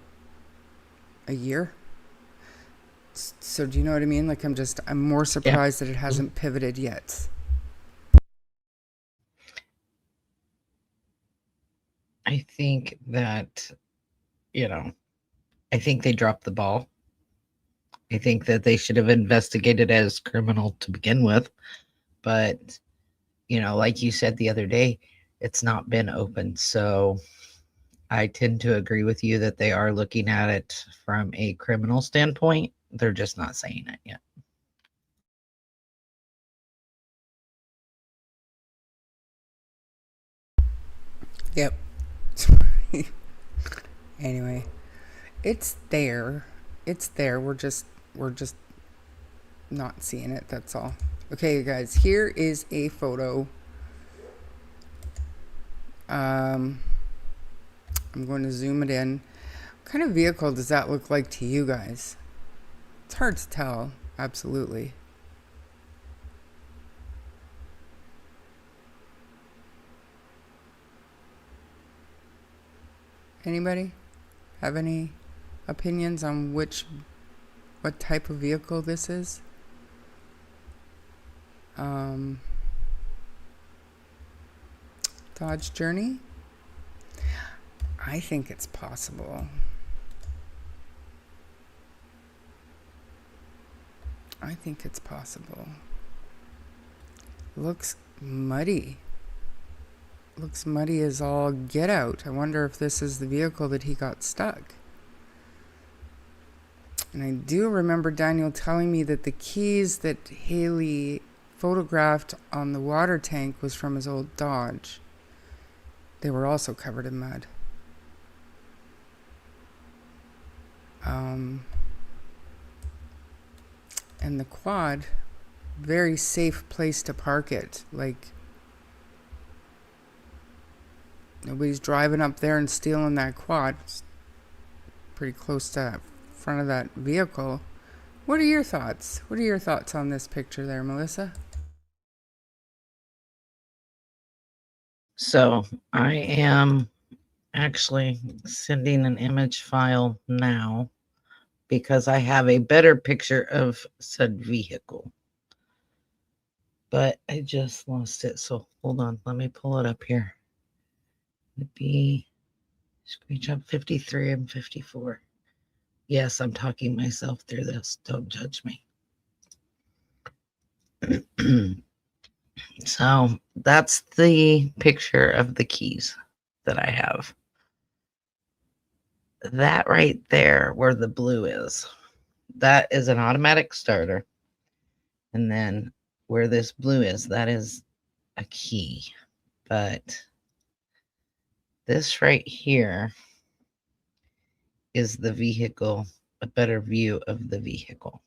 a year. So do you know what I mean? Like, I'm more surprised that it hasn't pivoted yet. I think that, I think they dropped the ball. I think that they should have investigated as criminal to begin with. But, like you said the other day, it's not been open. So I tend to agree with you that they are looking at it from a criminal standpoint. They're just not saying it yet. Yep. Anyway, it's there. We're just not seeing it. That's all. Okay, you guys. Here is a photo. I'm going to zoom it in. What kind of vehicle does that look like to you guys? It's hard to tell. Absolutely. Anybody have any opinions on what type of vehicle this is? Dodge Journey? I think it's possible. Looks muddy. Looks muddy as all get out. I wonder if this is the vehicle that he got stuck. And I do remember Daniel telling me that the keys that Haley photographed on the water tank was from his old Dodge. They were also covered in mud. And the quad, very safe place to park it. Like, Nobody's driving up there and stealing that quad. It's pretty close to the front of that vehicle. What are your thoughts? What are your thoughts on this picture there, Melissa? So I am actually sending an image file now because I have a better picture of said vehicle. But I just lost it. So hold on. Let me pull it up here. It'd be screenshot 53 and 54. Yes, I'm talking myself through this. Don't judge me. So that's the picture of the keys that I have. That right there where the blue is, that is an automatic starter. And then where this blue is, that is a key. But this right here is the vehicle, a better view of the vehicle.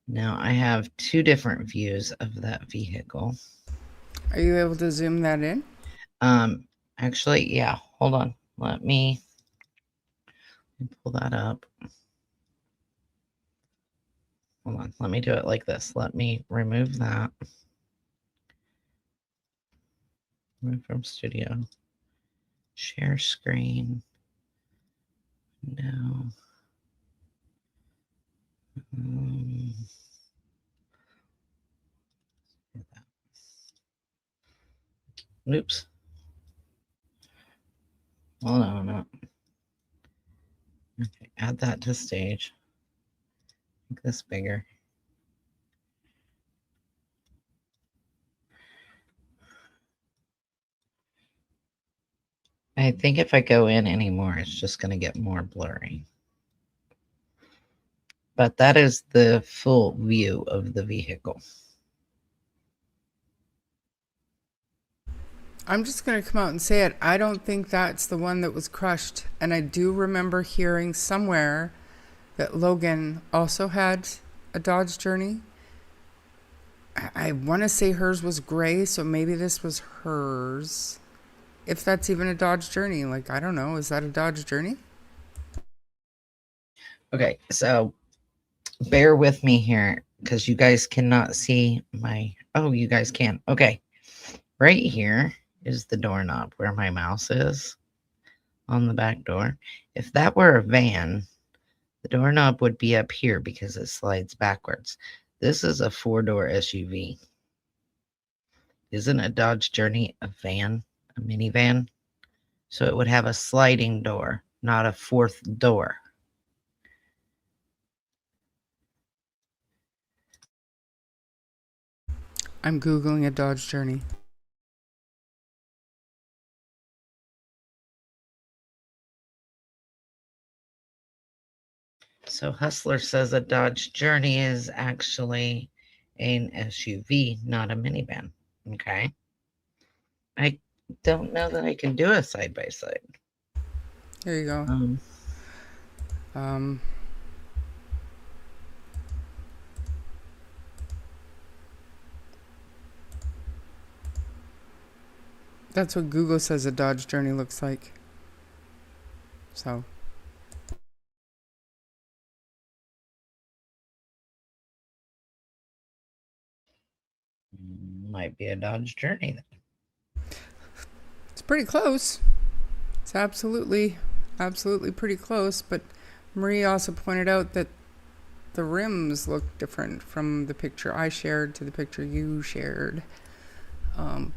Now I have two different views of that vehicle. Are you able to zoom that in? Actually, yeah, hold on. Let me pull that up. Hold on, let me do it like this. Let me remove that. Remove from studio. Share screen. No. Oops. Well, no. Okay, add that to stage. Make this bigger. I think if I go in anymore, it's just going to get more blurry. But that is the full view of the vehicle. I'm just going to come out and say it. I don't think that's the one that was crushed. And I do remember hearing somewhere that Logan also had a Dodge Journey. I want to say hers was gray, so maybe this was hers. If that's even a Dodge Journey. Like, I don't know. Is that a Dodge Journey? Okay, so bear with me here because you guys cannot see my... Oh, you guys can. Okay. Right here is the doorknob where my mouse is on the back door. If that were a van, the doorknob would be up here because it slides backwards. This is a 4-door SUV. Isn't a Dodge Journey a van, a minivan? So it would have a sliding door, not a fourth door. I'm Googling a Dodge Journey. So Hustler says a Dodge Journey is actually an SUV, not a minivan. Okay. I don't know that I can do a side by side. There you go. That's what Google says a Dodge Journey looks like. So. Might be a Dodge Journey then. It's pretty close. It's absolutely pretty close. But Marie also pointed out that the rims look different from the picture I shared to the picture you shared.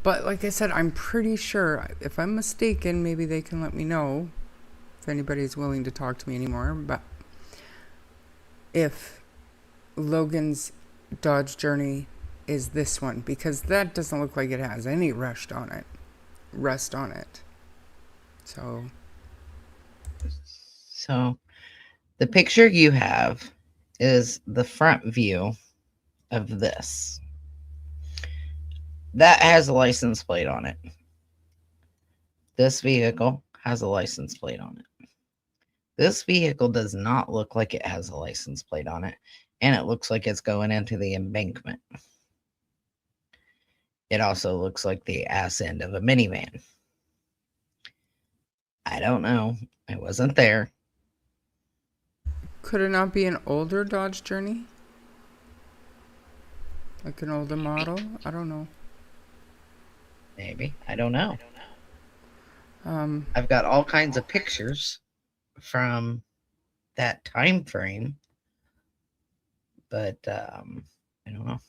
But like I said, I'm pretty sure, if I'm mistaken, maybe they can let me know if anybody's willing to talk to me anymore. But if Logan's Dodge Journey is this one, because that doesn't look like it has any rust on it. So the picture you have is the front view of this. That has a license plate on it. This vehicle has a license plate on it. This vehicle does not look like it has a license plate on it, and it looks like it's going into the embankment. It also looks like the ass end of a minivan. I don't know. I wasn't there. Could it not be an older Dodge Journey? Like an older model? I don't know. Maybe. I don't know. Um, I've got all kinds of pictures from that time frame, but I don't know.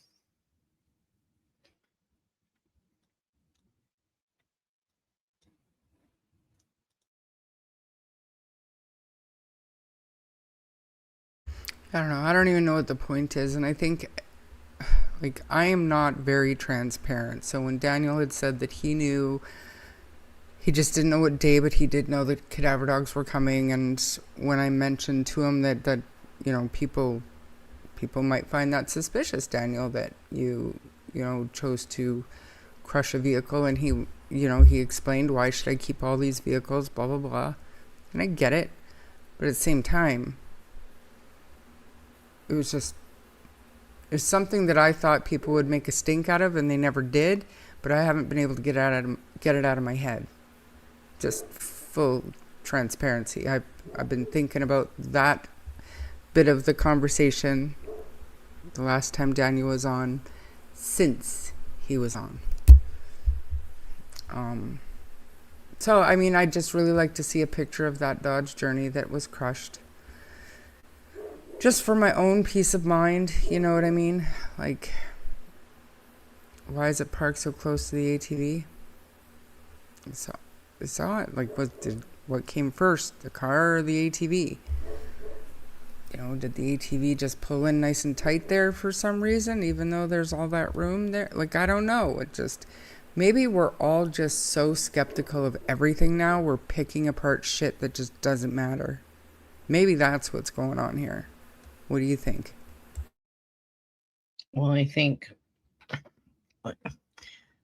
I don't know. I don't even know what the point is. And I think, like, I am not very transparent. So when Daniel had said that he knew, he just didn't know what day, but he did know that cadaver dogs were coming. And when I mentioned to him that you know, people might find that suspicious, Daniel, that you chose to crush a vehicle. And he explained, why should I keep all these vehicles, blah, blah, blah. And I get it. But at the same time, it's something that I thought people would make a stink out of, and they never did. But I haven't been able to get it out of my head. Just full transparency. I've been thinking about that bit of the conversation the last time Daniel was on, since he was on. So I mean, I'd just really like to see a picture of that Dodge Journey that was crushed. Just for my own peace of mind, you know what I mean? Like, why is it parked so close to the ATV? I saw it. Like, what came first, the car or the ATV? You know, did the ATV just pull in nice and tight there for some reason, even though there's all that room there? Like, I don't know. Maybe we're all just so skeptical of everything now, we're picking apart shit that just doesn't matter. Maybe that's what's going on here. What do you think? Well, I think,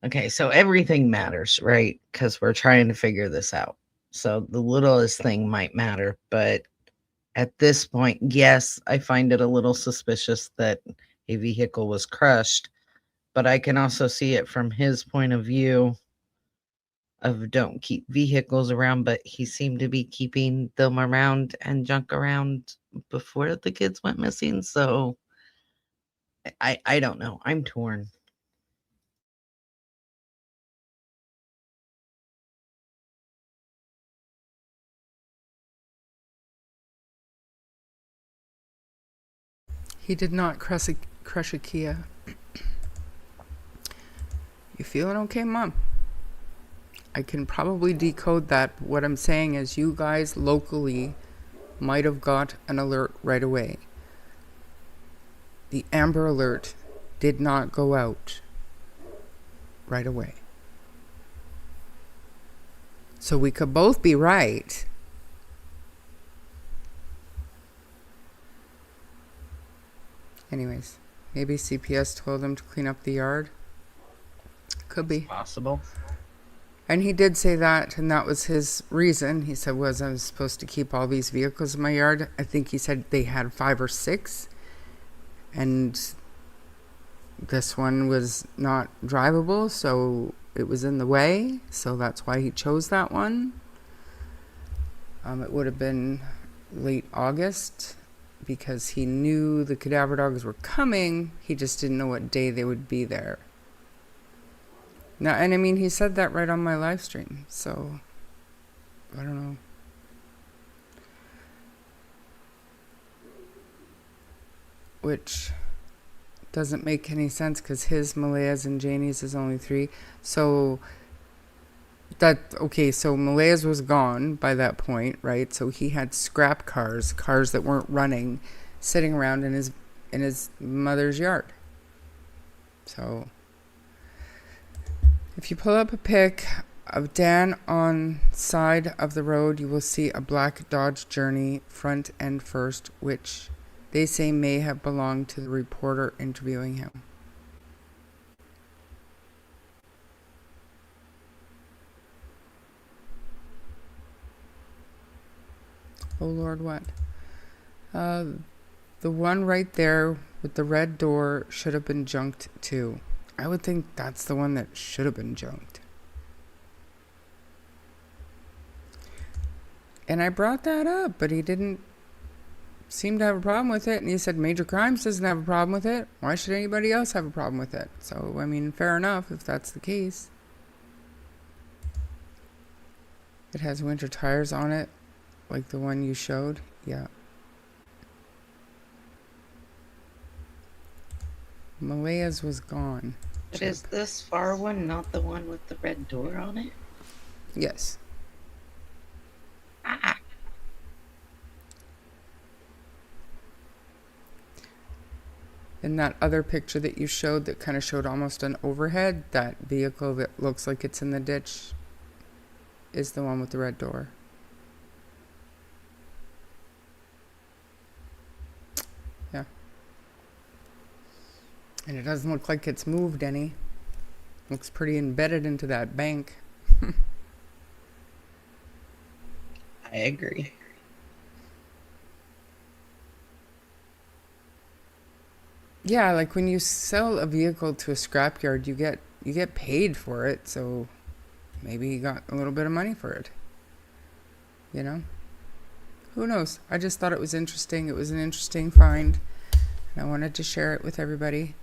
okay, so everything matters, right? Because we're trying to figure this out. So the littlest thing might matter, but at this point, yes, I find it a little suspicious that a vehicle was crushed, but I can also see it from his point of view of don't keep vehicles around, but he seemed to be keeping them around and junk around before the kids went missing. So I don't know. I'm torn. He did not crush a Kia. You feeling okay, Mom? I can probably decode that, but what I'm saying is you guys locally might have got an alert right away. The Amber Alert did not go out right away. So we could both be right. Anyways, maybe CPS told him to clean up the yard. Could be. Possible. And he did say that, and that was his reason. He said, I was supposed to keep all these vehicles in my yard. I think he said they had 5 or 6. And this one was not drivable, so it was in the way. So that's why he chose that one. It would have been late August, because he knew the cadaver dogs were coming. He just didn't know what day they would be there. Now, and I mean, he said that right on my live stream, so I don't know. Which doesn't make any sense, because his, Malaya's, and Janie's is only 3. So so Malaya's was gone by that point, right? So he had scrap cars that weren't running, sitting around in his mother's yard. So if you pull up a pic of Dan on side of the road, you will see a black Dodge Journey front end first, which they say may have belonged to the reporter interviewing him. Oh Lord, what? The one right there with the red door should have been junked too. I would think that's the one that should have been junked. And I brought that up, but he didn't seem to have a problem with it. And he said Major Crimes doesn't have a problem with it. Why should anybody else have a problem with it? So, I mean, fair enough if that's the case. It has winter tires on it, like the one you showed. Yeah. Malaya's was gone. But is this far one not the one with the red door on it? Yes. Ah. In that other picture that you showed that kind of showed almost an overhead, that vehicle that looks like it's in the ditch is the one with the red door. Yeah. And it doesn't look like it's moved any. Looks pretty embedded into that bank. I agree. Yeah, like when you sell a vehicle to a scrapyard, you get paid for it, so maybe you got a little bit of money for it. You know? Who knows? I just thought it was interesting. It was an interesting find, and I wanted to share it with everybody.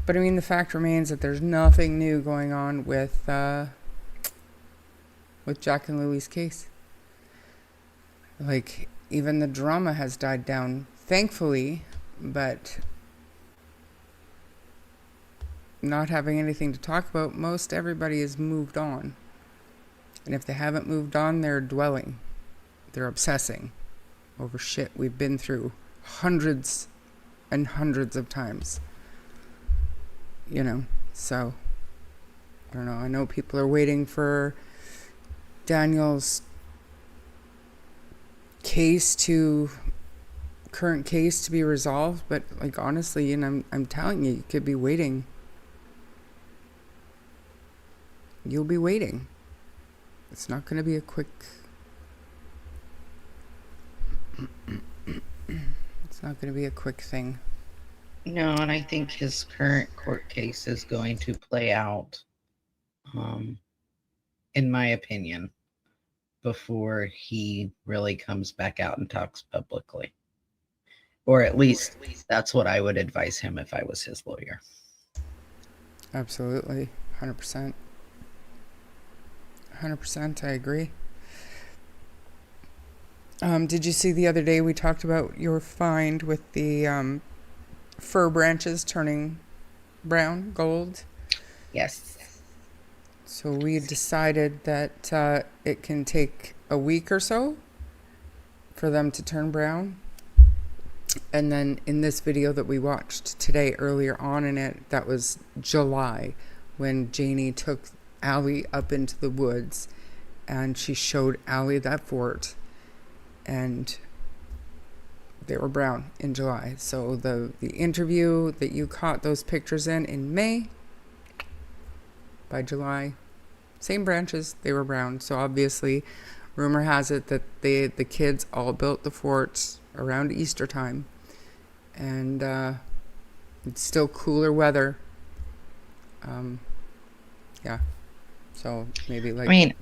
But I mean, the fact remains that there's nothing new going on with Jack and Lily's case. Like, even the drama has died down, thankfully, but not having anything to talk about, most everybody has moved on. And if they haven't moved on, they're dwelling. They're obsessing over shit we've been through hundreds and hundreds of times. You know, so I don't know. I know people are waiting for Daniel's current case to be resolved, but like honestly, and I'm telling you, you could be waiting. You'll be waiting. It's not going to be a quick. It's not going to be a quick thing. No, and I think his current court case is going to play out, in my opinion, before he really comes back out and talks publicly. Or at least that's what I would advise him if I was his lawyer. Absolutely. 100%. 100%, I agree. Did you see the other day we talked about your find with the fir branches turning brown, gold? Yes. So we decided that it can take a week or so for them to turn brown. And then in this video that we watched today, earlier on in it, that was July, when Janie took Allie up into the woods and she showed Allie that fort, and they were brown in July. So the interview that you caught those pictures in May, by July, same branches, they were brown. So obviously, rumor has it that the kids all built the forts around Easter time, and it's still cooler weather. Yeah, so maybe like, I mean,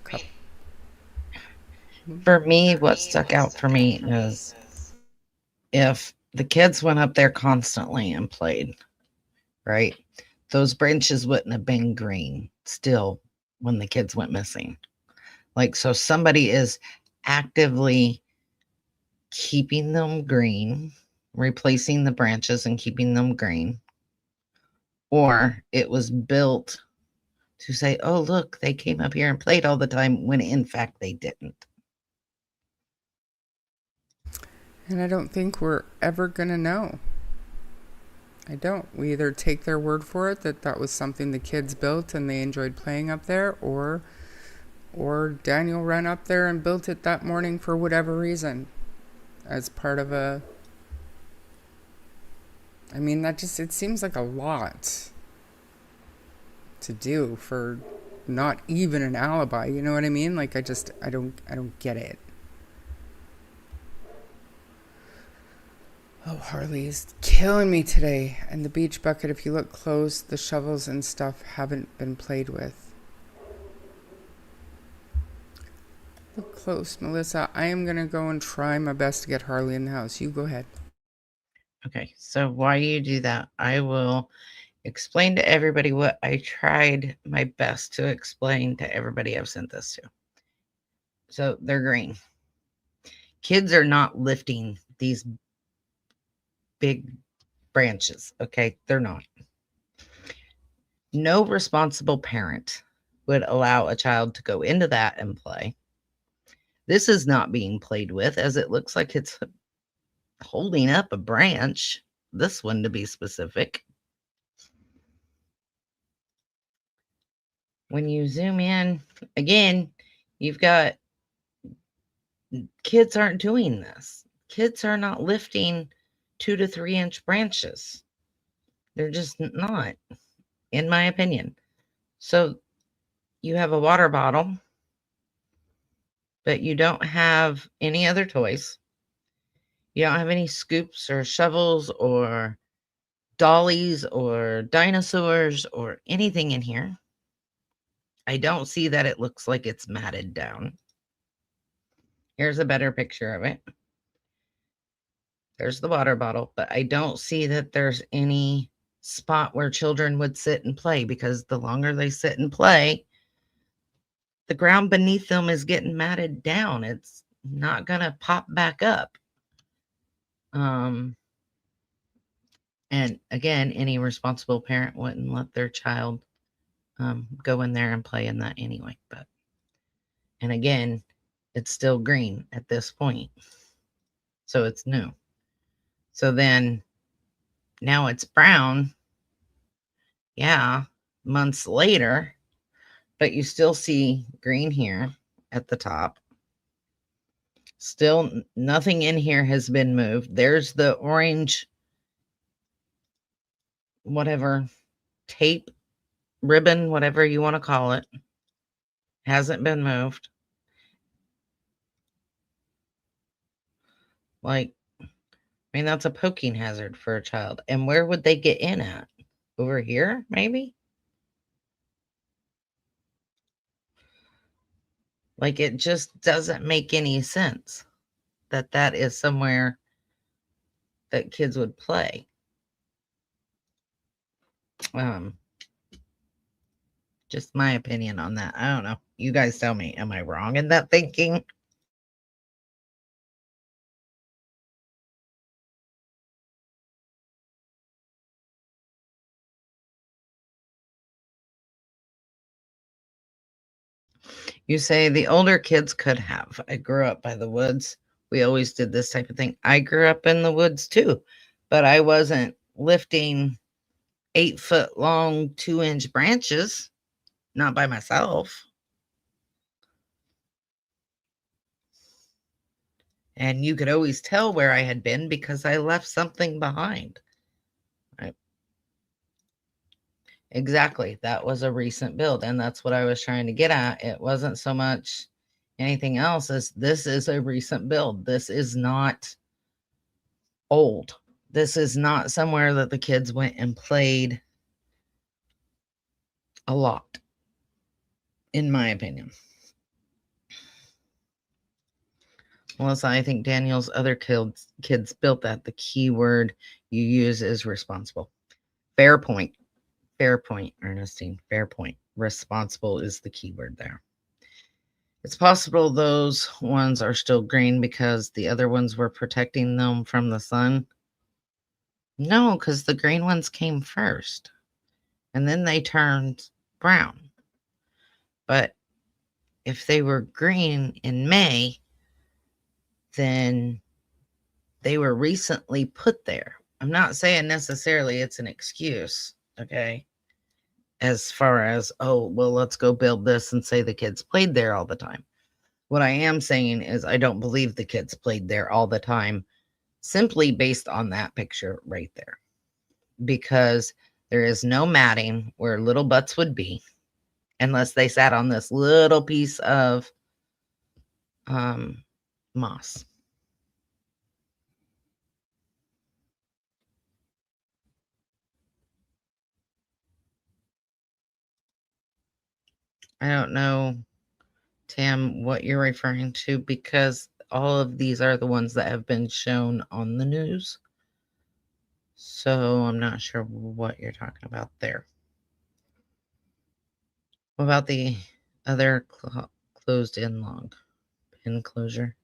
for me, what stuck out for me is if the kids went up there constantly and played, right, those branches wouldn't have been green still when the kids went missing. Like, so somebody is actively keeping them green, replacing the branches and keeping them green, or it was built to say, oh, look, they came up here and played all the time, when in fact they didn't. And I don't think we're ever going to know. I don't. We either take their word for it that that was something the kids built and they enjoyed playing up there, or Daniel ran up there and built it that morning for whatever reason as part of a... I mean, it seems like a lot to do for not even an alibi. You know what I mean? Like, I don't get it. Oh, Harley's killing me today. And the beach bucket, if you look close, the shovels and stuff haven't been played with. Look close, Melissa. I am going to go and try my best to get Harley in the house. You go ahead. Okay, so while you do that, I will explain to everybody what I tried my best to explain to everybody I've sent this to. So they're green. Kids are not lifting these big branches, okay? They're not. No responsible parent would allow a child to go into that and play. This is not being played with, as it looks like it's holding up a branch, this one to be specific. When you zoom in, again, you've got kids aren't doing this. Kids are not lifting 2 to 3 inch branches. They're just not, in my opinion. So you have a water bottle, but you don't have any other toys. You don't have any scoops or shovels or dollies or dinosaurs or anything in here. I don't see that it looks like it's matted down. Here's a better picture of it. There's the water bottle, but I don't see that there's any spot where children would sit and play, because the longer they sit and play, the ground beneath them is getting matted down. It's not going to pop back up. And again, any responsible parent wouldn't let their child go in there and play in that anyway. And again, it's still green at this point. So it's new. So then now it's brown. Yeah, months later, but you still see green here at the top. Still nothing in here has been moved. There's the orange, whatever, tape, ribbon, whatever you want to call it. Hasn't been moved. Like, I mean, that's a poking hazard for a child. And where would they get in at? Over here, maybe? Like, it just doesn't make any sense that that is somewhere that kids would play. Just my opinion on that. I don't know. You guys tell me, am I wrong in that thinking? You say the older kids could have. I grew up by the woods. We always did this type of thing. I grew up in the woods too, but I wasn't lifting 8-foot long, 2-inch branches, not by myself. And you could always tell where I had been because I left something behind. Right? Exactly. That was a recent build. And that's what I was trying to get at. It wasn't so much anything else as this is a recent build. This is not old. This is not somewhere that the kids went and played a lot, in my opinion. Melissa, I think Daniel's other kids built that. The key word you use is responsible. Fair point. Fair point, Ernestine. Fair point. Responsible is the key word there. It's possible those ones are still green because the other ones were protecting them from the sun. No, because the green ones came first. And then they turned brown. But if they were green in May, then they were recently put there. I'm not saying necessarily it's an excuse, okay? As far as, oh, well, let's go build this and say the kids played there all the time. What I am saying is I don't believe the kids played there all the time, simply based on that picture right there. Because there is no matting where little butts would be unless they sat on this little piece of moss. I don't know, Tam, what you're referring to, because all of these are the ones that have been shown on the news. So I'm not sure what you're talking about there. What about the other closed-in log? Pen closure?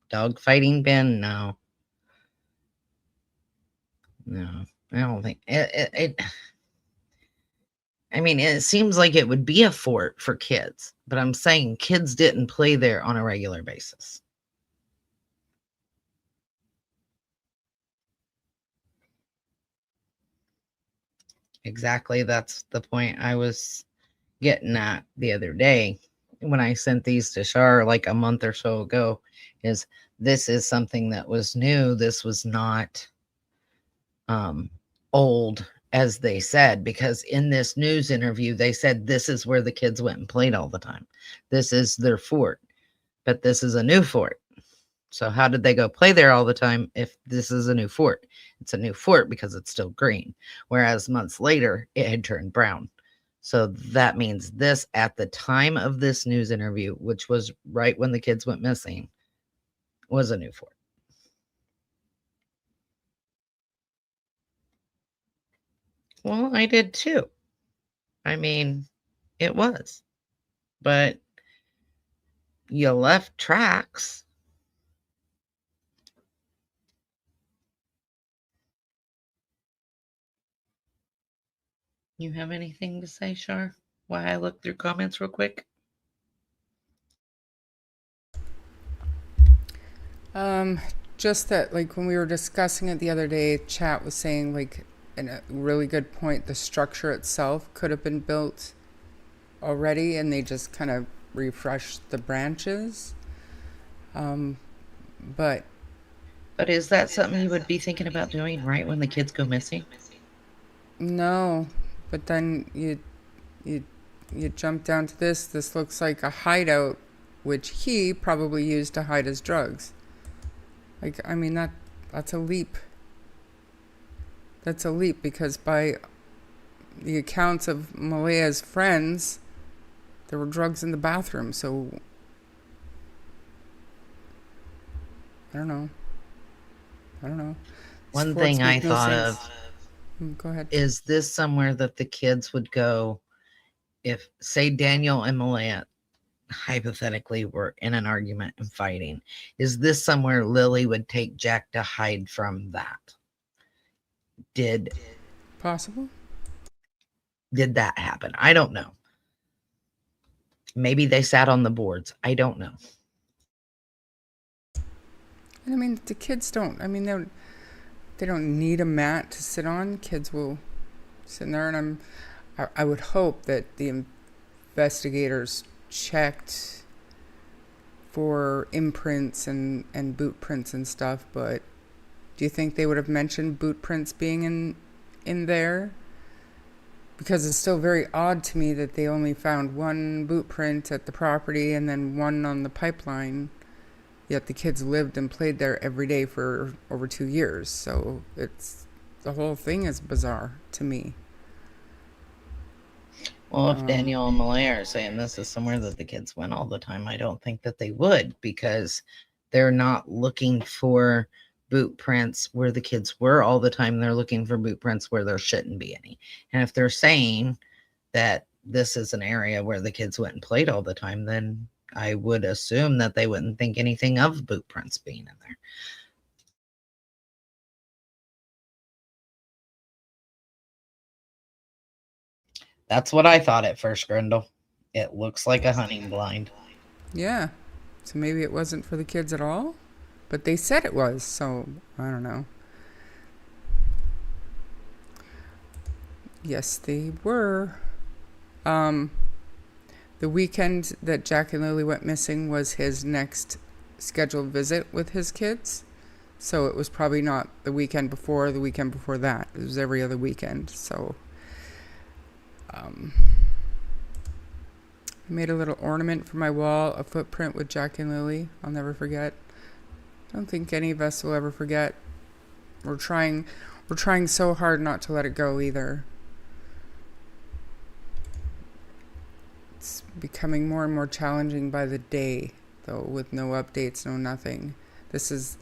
Dog fighting bin? No. No, I don't think it I mean, it seems like it would be a fort for kids, but I'm saying kids didn't play there on a regular basis. Exactly, that's the point I was getting at the other day when I sent these to Shar like a month or so ago, is this is something that was new. This was not old, as they said, because in this news interview, they said this is where the kids went and played all the time. This is their fort, but this is a new fort. So how did they go play there all the time if this is a new fort? It's a new fort because it's still green, whereas months later, it had turned brown. So that means this, at the time of this news interview, which was right when the kids went missing, was a new fort. Well, I did too. I mean, it was. But you left tracks. You have anything to say, Shar? While I look through comments real quick? Just that, like, when we were discussing it the other day, chat was saying, like, and a really good point, the structure itself could have been built already and they just kind of refreshed the branches. But is that something you would be thinking about doing right when the kids go missing? no, but then you jump down to this. This looks like a hideout, which he probably used to hide his drugs. Like, I mean, that's a leap. That's a leap because by the accounts of Malaya's friends, there were drugs in the bathroom. So I don't know. One thing I thought of, go ahead, is this somewhere that the kids would go if, say, Daniel and Malaya hypothetically were in an argument and fighting? Is this somewhere Lily would take Jack to hide from that? Did that happen? I don't know. Maybe they sat on the boards. I don't know. I mean, the kids don't. I mean, they don't need a mat to sit on. Kids will sit in there, and I would hope that the investigators checked for imprints and boot prints and stuff. But do you think they would have mentioned boot prints being in there? Because it's still very odd to me that they only found one boot print at the property and then one on the pipeline. Yet the kids lived and played there every day for over 2 years. So the whole thing is bizarre to me. Well, if Daniel and Malaya are saying this is somewhere that the kids went all the time, I don't think that they would, because they're not looking for boot prints where the kids were all the time. They're looking for boot prints where there shouldn't be any. And if they're saying that this is an area where the kids went and played all the time, then I would assume that they wouldn't think anything of boot prints being in there. That's what I thought at first, Grendel. It looks like a hunting blind. Yeah. So maybe it wasn't for the kids at all? But they said it was, so I don't know. Yes, they were. The weekend that Jack and Lily went missing was his next scheduled visit with his kids. So it was probably not the weekend before that. It was every other weekend. So I made a little ornament for my wall, a footprint with Jack and Lily. I'll never forget. I don't think any of us will ever forget. We're trying so hard not to let it go either. becoming more and more challenging by the day, though, with no updates, no nothing. This is...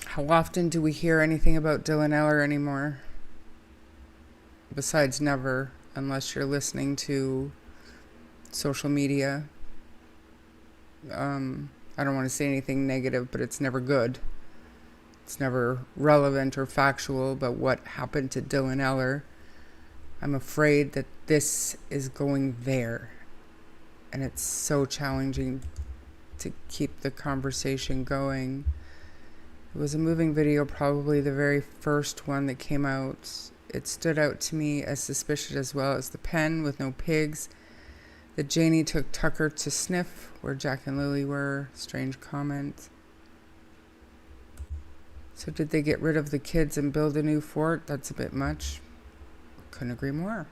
How often do we hear anything about Dylan Eller anymore? Besides never, unless you're listening to social media. I don't want to say anything negative, but it's never good. It's never relevant or factual about what happened to Dylan Eller. I'm afraid that this is going there. And it's so challenging to keep the conversation going. It was a moving video, probably the very first one that came out. It stood out to me as suspicious as well as the pen with no pigs. That Janie took Tucker to sniff where Jack and Lilly were. Strange comment. So did they get rid of the kids and build a new fort? That's a bit much. Couldn't agree more.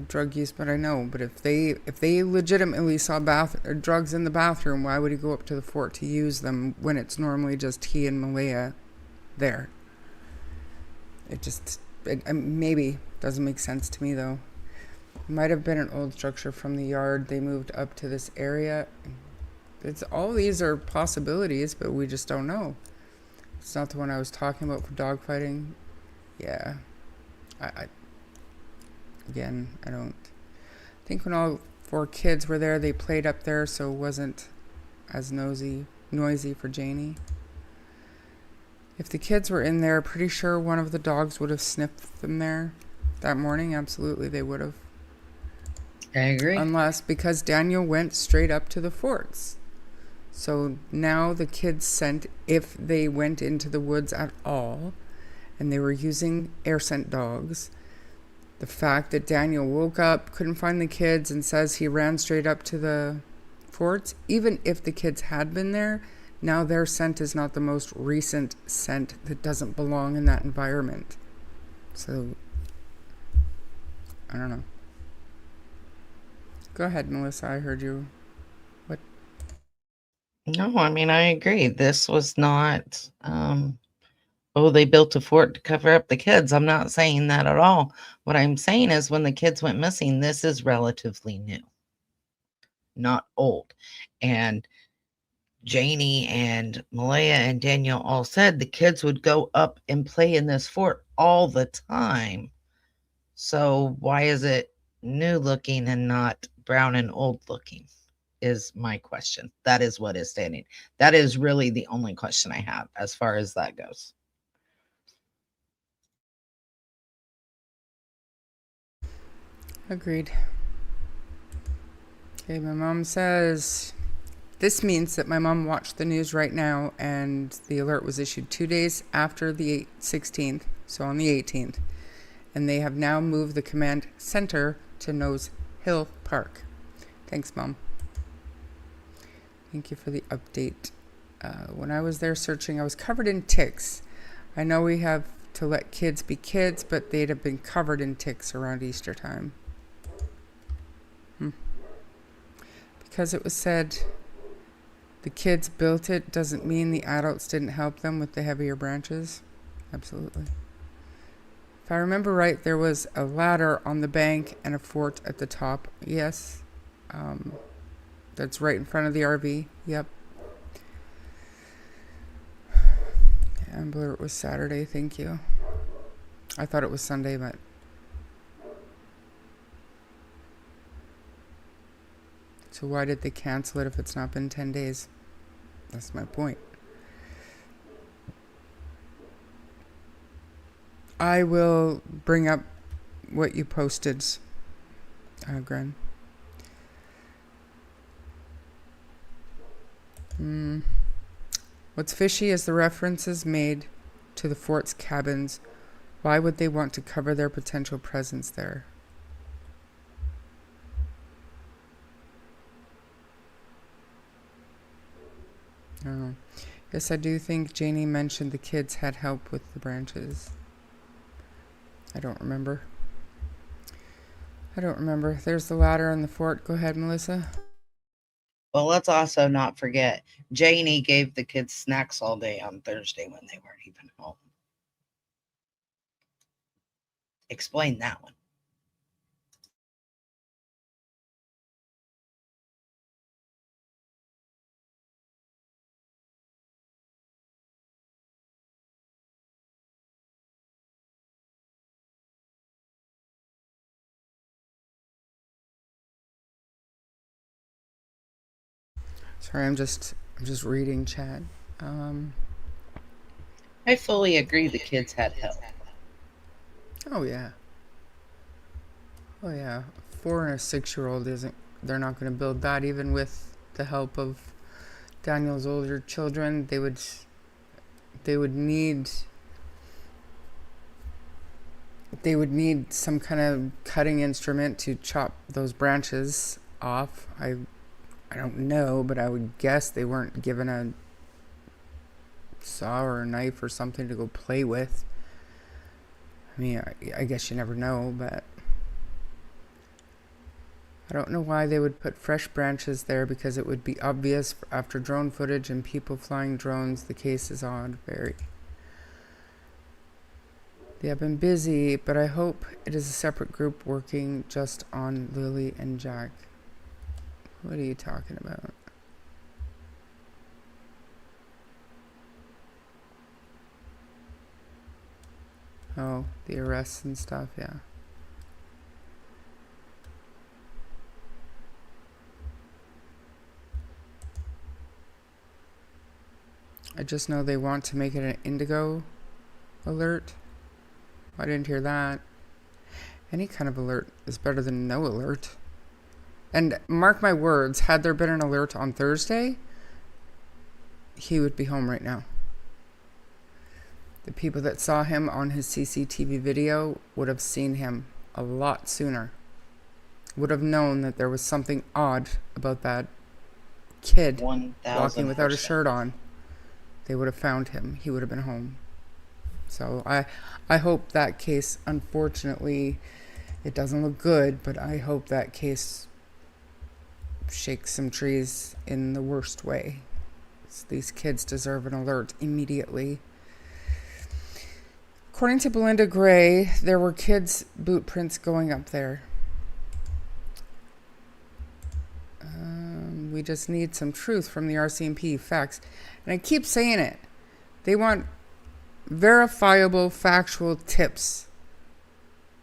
Drug use, but I know. But if they legitimately saw drugs in the bathroom, why would he go up to the fort to use them when it's normally just he and Malaya there? It maybe doesn't make sense to me though. It might have been an old structure from the yard. They moved up to this area. All these are possibilities, but we just don't know. It's not the one I was talking about for dogfighting. Yeah, Again, I don't think when all 4 kids were there, they played up there, so it wasn't as noisy for Janie. If the kids were in there, pretty sure one of the dogs would have sniffed them there that morning. Absolutely, they would have. I agree. Unless, because Daniel went straight up to the forts. So now the kids scent, if they went into the woods at all, and they were using air scent dogs, the fact that Daniel woke up, couldn't find the kids, and says he ran straight up to the forts, even if the kids had been there, now their scent is not the most recent scent that doesn't belong in that environment. So, I don't know. Go ahead, Melissa, I heard you. What? No, I mean, I agree. This was not... they built a fort to cover up the kids. I'm not saying that at all. What I'm saying is when the kids went missing, this is relatively new, not old. And Janie and Malaya and Daniel all said the kids would go up and play in this fort all the time. So why is it new looking and not brown and old looking is my question. That is what is standing. That is really the only question I have as far as that goes. Agreed. Okay, my mom says, this means that my mom watched the news right now and the alert was issued 2 days after the 16th, so on the 18th. And they have now moved the command center to Nose Hill Park. Thanks, Mom. Thank you for the update. When I was there searching, I was covered in ticks. I know we have to let kids be kids, but they'd have been covered in ticks around Easter time. Because it was said the kids built it doesn't mean the adults didn't help them with the heavier branches. Absolutely. If I remember right, there was a ladder on the bank and a fort at the top. Yes. That's right in front of the RV. Yep. Ambler, it was Saturday. Thank you. I thought it was Sunday, but... So why did they cancel it if it's not been 10 days? That's my point. I will bring up what you posted, Gren. What's fishy is the references made to the fort's cabins. Why would they want to cover their potential presence there? I don't know. Yes, I do think Janie mentioned the kids had help with the branches. I don't remember. There's the ladder on the fort. Go ahead, Melissa. Well, let's also not forget, Janie gave the kids snacks all day on Thursday when they weren't even home. Explain that one. Sorry, I'm just reading chat. I fully agree the kids had help. Oh yeah. Oh yeah. 4 and a 6-year-old isn't. They're not going to build that even with the help of Daniel's older children. They would need some kind of cutting instrument to chop those branches off. I don't know, but I would guess they weren't given a saw or a knife or something to go play with. I mean, I guess you never know, but I don't know why they would put fresh branches there, because it would be obvious after drone footage and people flying drones. The case is odd, very. They have been busy, but I hope it is a separate group working just on Lily and Jack. What are you talking about? Oh, the arrests and stuff, yeah. I just know they want to make it an indigo alert. I didn't hear that. Any kind of alert is better than no alert. And mark my words, had there been an alert on Thursday, he would be home right now. The people that saw him on his CCTV video would have seen him a lot sooner. Would have known that there was something odd about that kid 1000%. walking without a shirt on. They would have found him. He would have been home. So I hope that case, unfortunately, it doesn't look good, but I hope that case shakes some trees in the worst way. These kids deserve an alert immediately. According to Belinda Gray, there were kids' boot prints going up there. We just need some truth from the RCMP, facts. And I keep saying it. They want verifiable, factual tips.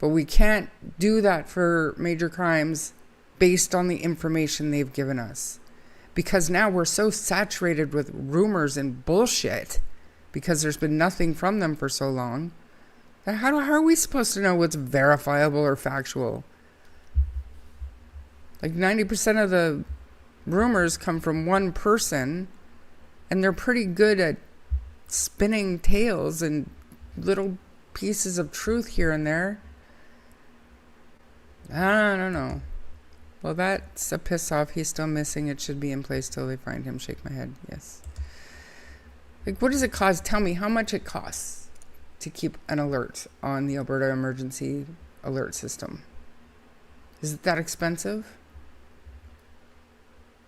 But we can't do that for major crimes based on the information they've given us. Because now we're so saturated with rumors and bullshit because there's been nothing from them for so long. How are we supposed to know what's verifiable or factual? Like 90% of the rumors come from one person, and they're pretty good at spinning tales and little pieces of truth here and there. I don't know. Well, that's a piss off. He's still missing. It should be in place till they find him. Shake my head. Yes. Like, what does it cost? Tell me how much it costs to keep an alert on the Alberta Emergency Alert System. Is it that expensive?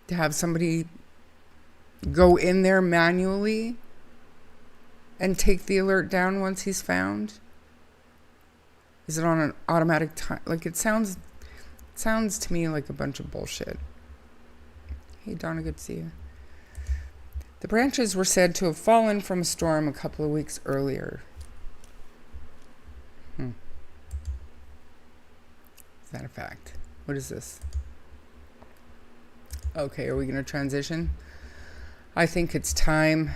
To have somebody go in there manually and take the alert down once he's found? Is it on an automatic time? Like, it sounds to me like a bunch of bullshit. Hey, Donna, good to see you. The branches were said to have fallen from a storm a couple of weeks earlier. Is that a fact? What is this? Okay, are we going to transition? I think it's time.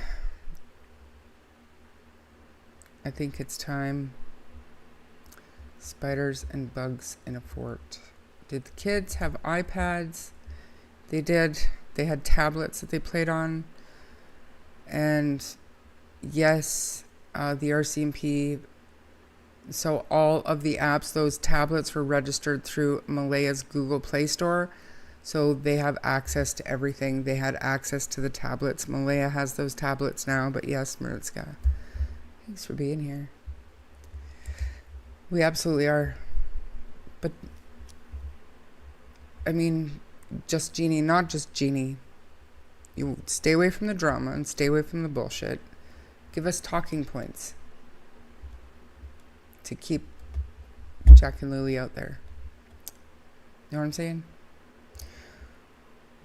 Spiders and bugs in a fort. Did the kids have iPads? They did. They had tablets that they played on. And yes, the RCMP, so all of the apps, those tablets were registered through Malaya's Google Play Store. So they have access to everything. They had access to the tablets. Malaya has those tablets now, but yes, Maritska, thanks for being here. We absolutely are. But, I mean, just Jeannie, not just Jeannie. You stay away from the drama and stay away from the bullshit. Give us talking points to keep Jack and Lilly out there. You know what I'm saying?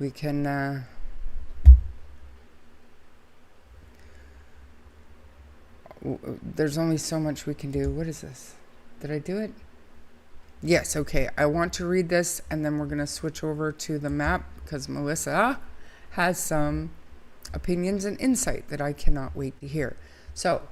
We can there's only so much we can do. What is this? Did I do it? Yes, okay. I want to read this and then we're going to switch over to the map because Melissa has some opinions and insight that I cannot wait to hear. So,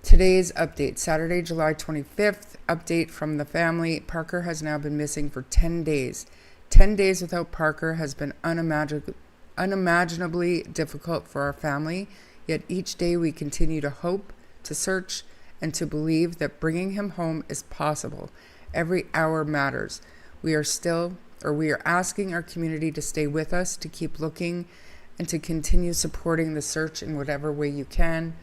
today's update, Saturday, July 25th, update from the family. Parker has now been missing for 10 days. 10 days without Parker has been unimaginably difficult for our family, yet each day we continue to hope, to search, and to believe that bringing him home is possible. Every hour matters. We are asking our community to stay with us, to keep looking, and to continue supporting the search in whatever way you can.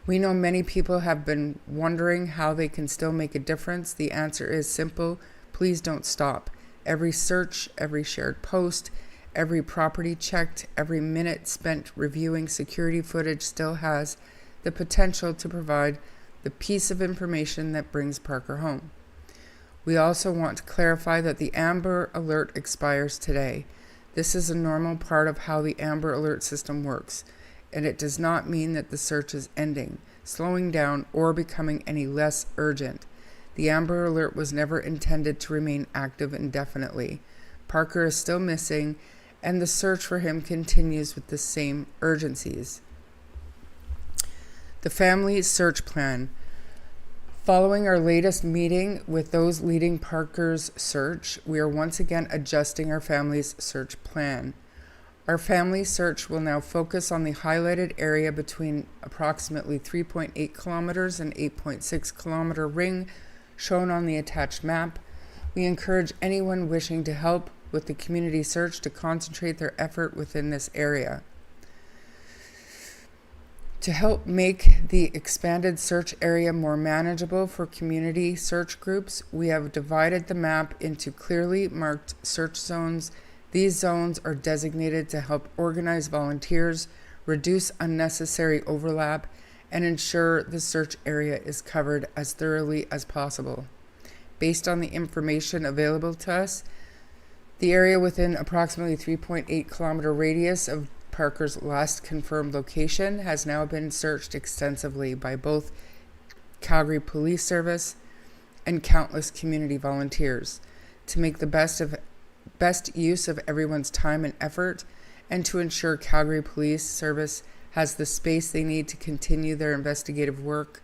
We know many people have been wondering how they can still make a difference. The answer is simple. Please don't stop. Every search, every shared post, every property checked, every minute spent reviewing security footage still has the potential to provide the piece of information that brings Parker home. We also want to clarify that the Amber Alert expires today. This is a normal part of how the Amber Alert system works, and it does not mean that the search is ending, slowing down, or becoming any less urgent. The Amber Alert was never intended to remain active indefinitely. Parker is still missing, and the search for him continues with the same urgencies. The family search plan. Following our latest meeting with those leading Parker's search, we are once again adjusting our family's search plan. Our family search will now focus on the highlighted area between approximately 3.8 kilometers and 8.6 kilometer ring shown on the attached map. We encourage anyone wishing to help with the community search to concentrate their effort within this area. To help make the expanded search area more manageable for community search groups, we have divided the map into clearly marked search zones. These zones are designated to help organize volunteers, reduce unnecessary overlap, and ensure the search area is covered as thoroughly as possible. Based on the information available to us, the area within approximately 3.8 kilometer radius of Parker's last confirmed location has now been searched extensively by both Calgary Police Service and countless community volunteers. To make the best use of everyone's time and effort, and to ensure Calgary Police Service has the space they need to continue their investigative work,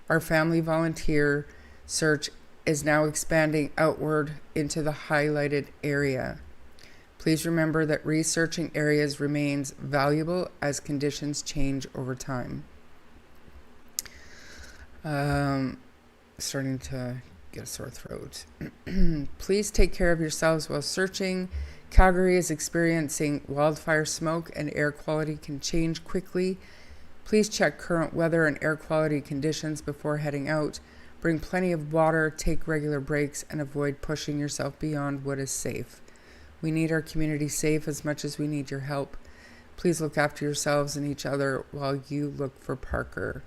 our family volunteer search is now expanding outward into the highlighted area. Please remember that researching areas remains valuable as conditions change over time. Starting to get a sore throat. Please take care of yourselves while searching. Calgary is experiencing wildfire smoke and air quality can change quickly. Please check current weather and air quality conditions before heading out. Bring plenty of water, take regular breaks, and avoid pushing yourself beyond what is safe. We need our community safe as much as we need your help. Please look after yourselves and each other while you look for Parker.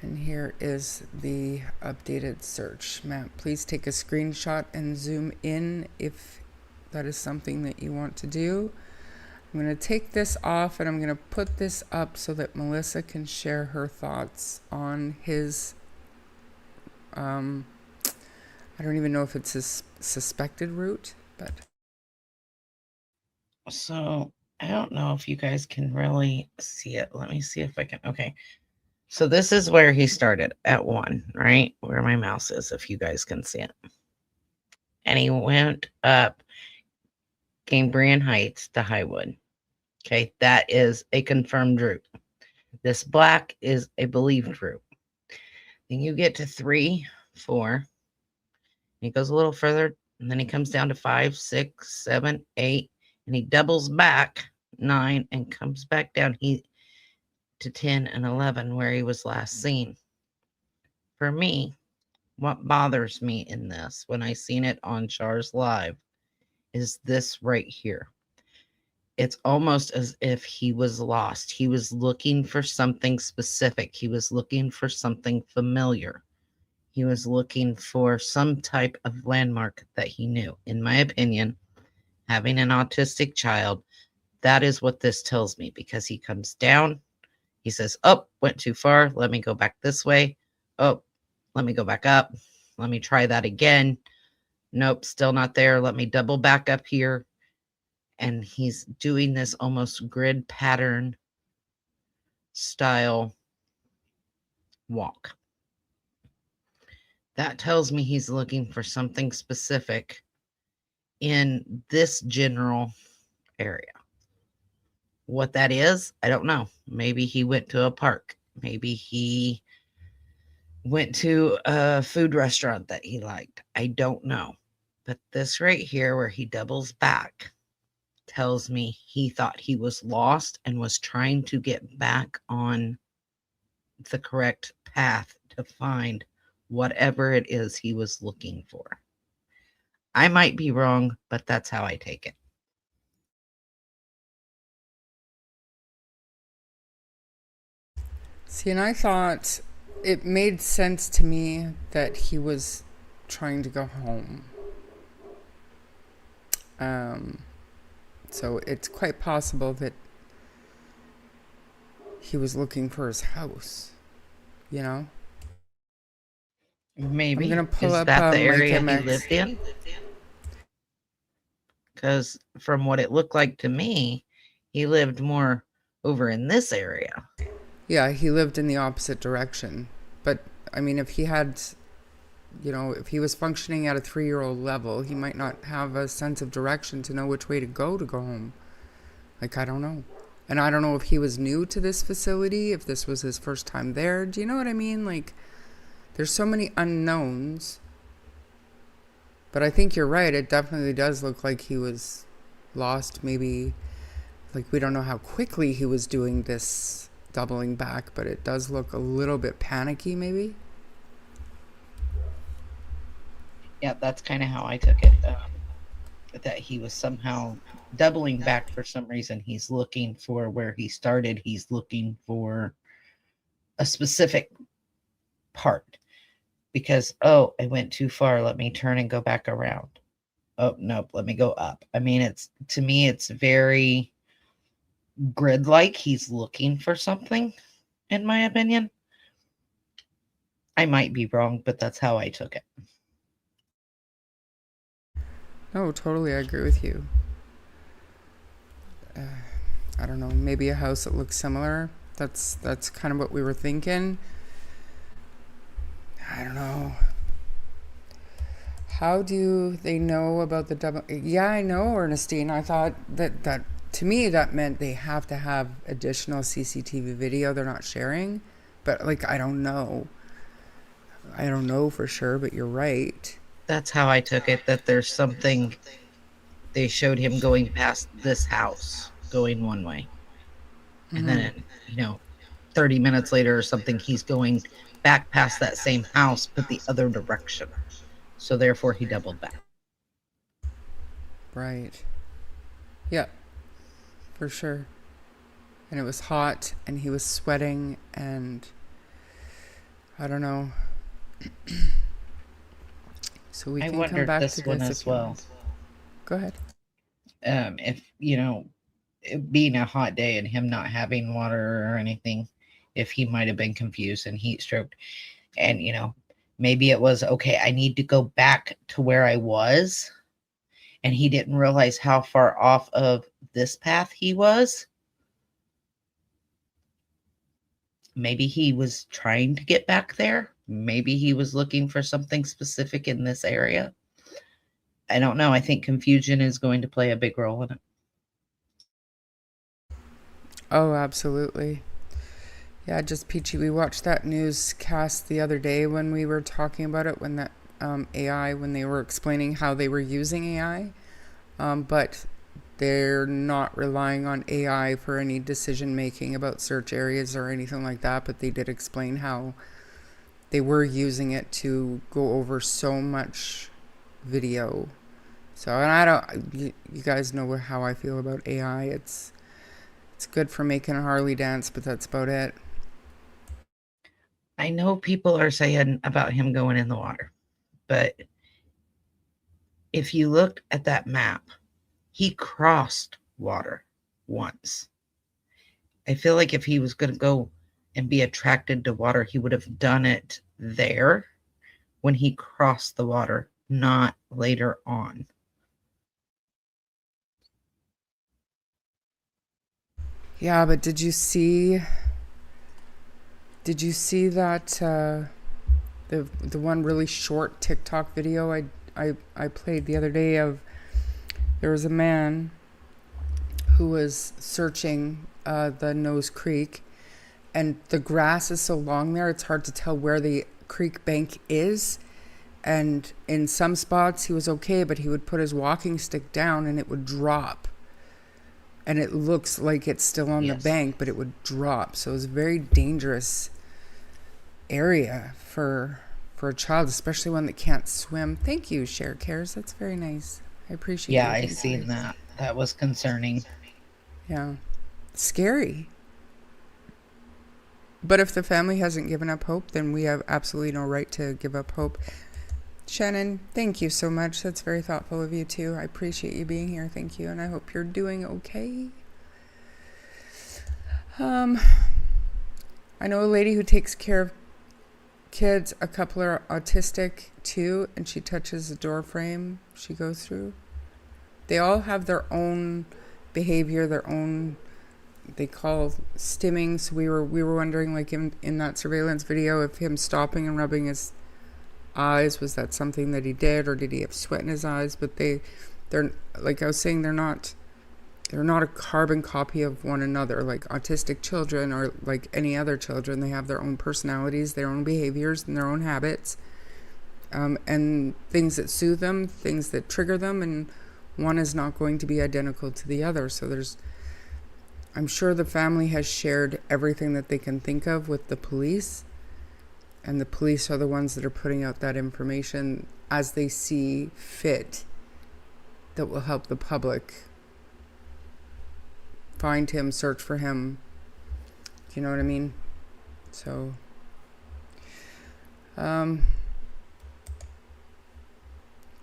And here is the updated search map. Please take a screenshot and zoom in if that is something that you want to do. I'm going to take this off and I'm going to put this up so that Melissa can share her thoughts on his, I don't even know if it's his suspected route, but. So I don't know if you guys can really see it. Let me see if I can. Okay. So this is where he started at 1, right? Where my mouse is, if you guys can see it. And he went up Cambrian Heights to Highwood. Okay, that is a confirmed route. This black is a believed route. Then you get to 3, 4. He goes a little further, and then he comes down to 5, 6, 7, 8, and he doubles back 9 and comes back down to 10 and 11 where he was last seen. For me, what bothers me in this when I seen it on Char's Live is this right here. It's almost as if he was lost. He was looking for something specific. He was looking for something familiar. He was looking for some type of landmark that he knew. In my opinion, having an autistic child, that is what this tells me, because he comes down, he says, oh, went too far. Let me go back this way. Oh, let me go back up. Let me try that again. Nope, still not there. Let me double back up here. And he's doing this almost grid pattern style walk. That tells me he's looking for something specific in this general area. What that is, I don't know. Maybe he went to a park. Maybe he went to a food restaurant that he liked. I don't know. But this right here where he doubles back tells me he thought he was lost and was trying to get back on the correct path to find whatever it is he was looking for. I might be wrong, but that's how I take it. See, and I thought it made sense to me that he was trying to go home. So it's quite possible that he was looking for his house, you know? Maybe. I'm gonna pull Is up that the area Mike he MX. lived in? Because from what it looked like to me, he lived more over in this area. Yeah, he lived in the opposite direction. But, I mean, if he had, you know, if he was functioning at a 3-year-old level, he might not have a sense of direction to know which way to go home. Like, I don't know. And I don't know if he was new to this facility, if this was his first time there. Do you know what I mean? Like, there's so many unknowns. But I think you're right. It definitely does look like he was lost. Maybe, like, we don't know how quickly he was doing this doubling back, but it does look a little bit panicky, maybe. Yeah, that's kind of how I took it. That he was somehow doubling back for some reason. He's looking for where he started. He's looking for a specific part. Because, oh, I went too far. Let me turn and go back around. Oh, nope. Let me go up. I mean, to me, it's very grid-like. He's looking for something, in my opinion. I might be wrong, but that's how I took it. No, totally. I agree with you. I don't know. Maybe a house that looks similar. That's kind of what we were thinking. I don't know. How do they know about the double? Yeah, I know, Ernestine. I thought that to me that meant they have to have additional CCTV video they're not sharing. But, like, I don't know. I don't know for sure, but you're right. That's how I took it, that there's something. They showed him going past this house, going one way. And then, 30 minutes later or something, he's going back past that same house, but the other direction. So therefore, he doubled back. Right. Yeah, for sure. And it was hot, and he was sweating, and I don't know. So we I can come wondered back this to one this as if you well. want. Go ahead. If, it being a hot day and him not having water or anything, if he might have been confused and heat stroked. And, maybe it was, okay, I need to go back to where I was. And he didn't realize how far off of this path he was. Maybe he was trying to get back there. Maybe he was looking for something specific in this area. I don't know. I think confusion is going to play a big role in it. Oh, absolutely. Yeah, just peachy. We watched that newscast the other day when we were talking about it, when that AI, when they were explaining how they were using AI. But they're not relying on AI for any decision making about search areas or anything like that. But they did explain how they were using it to go over so much video. So, and I don't, you guys know how I feel about AI. It's good for making a Harley dance, but that's about it. I know people are saying about him going in the water, but if you look at that map, he crossed water once. I feel like if he was going to go and be attracted to water, he would have done it there when he crossed the water, not later on. Yeah, but did you see that the one really short TikTok video I played the other day of there was a man who was searching the Nose Creek, and the grass is so long there it's hard to tell where the creek bank is, and in some spots he was okay, but he would put his walking stick down and it would drop, and it looks like it's still on the bank, but it would drop. So it was a very dangerous area for a child, especially one that can't swim. Thank you, Share Cares. That's very nice. I appreciate it. Yeah, I seen that. That was concerning. Yeah. Scary. But if the family hasn't given up hope, then we have absolutely no right to give up hope. Shannon, thank you so much. That's very thoughtful of you too. I appreciate you being here. Thank you. And I hope you're doing okay. I know a lady who takes care of kids. A couple are autistic too, and she touches the door frame she goes through. They all have their own behavior, their own, they call stimming. So we were wondering, like in that surveillance video, if him stopping and rubbing his eyes, was that something that he did, or did he have sweat in his eyes? But they're like I was saying, they're not a carbon copy of one another, like autistic children or like any other children. They have their own personalities, their own behaviors, and their own habits, and things that soothe them, things that trigger them, and one is not going to be identical to the other. So I'm sure the family has shared everything that they can think of with the police, and the police are the ones that are putting out that information as they see fit that will help the public find him, search for him. Do you know what I mean? So,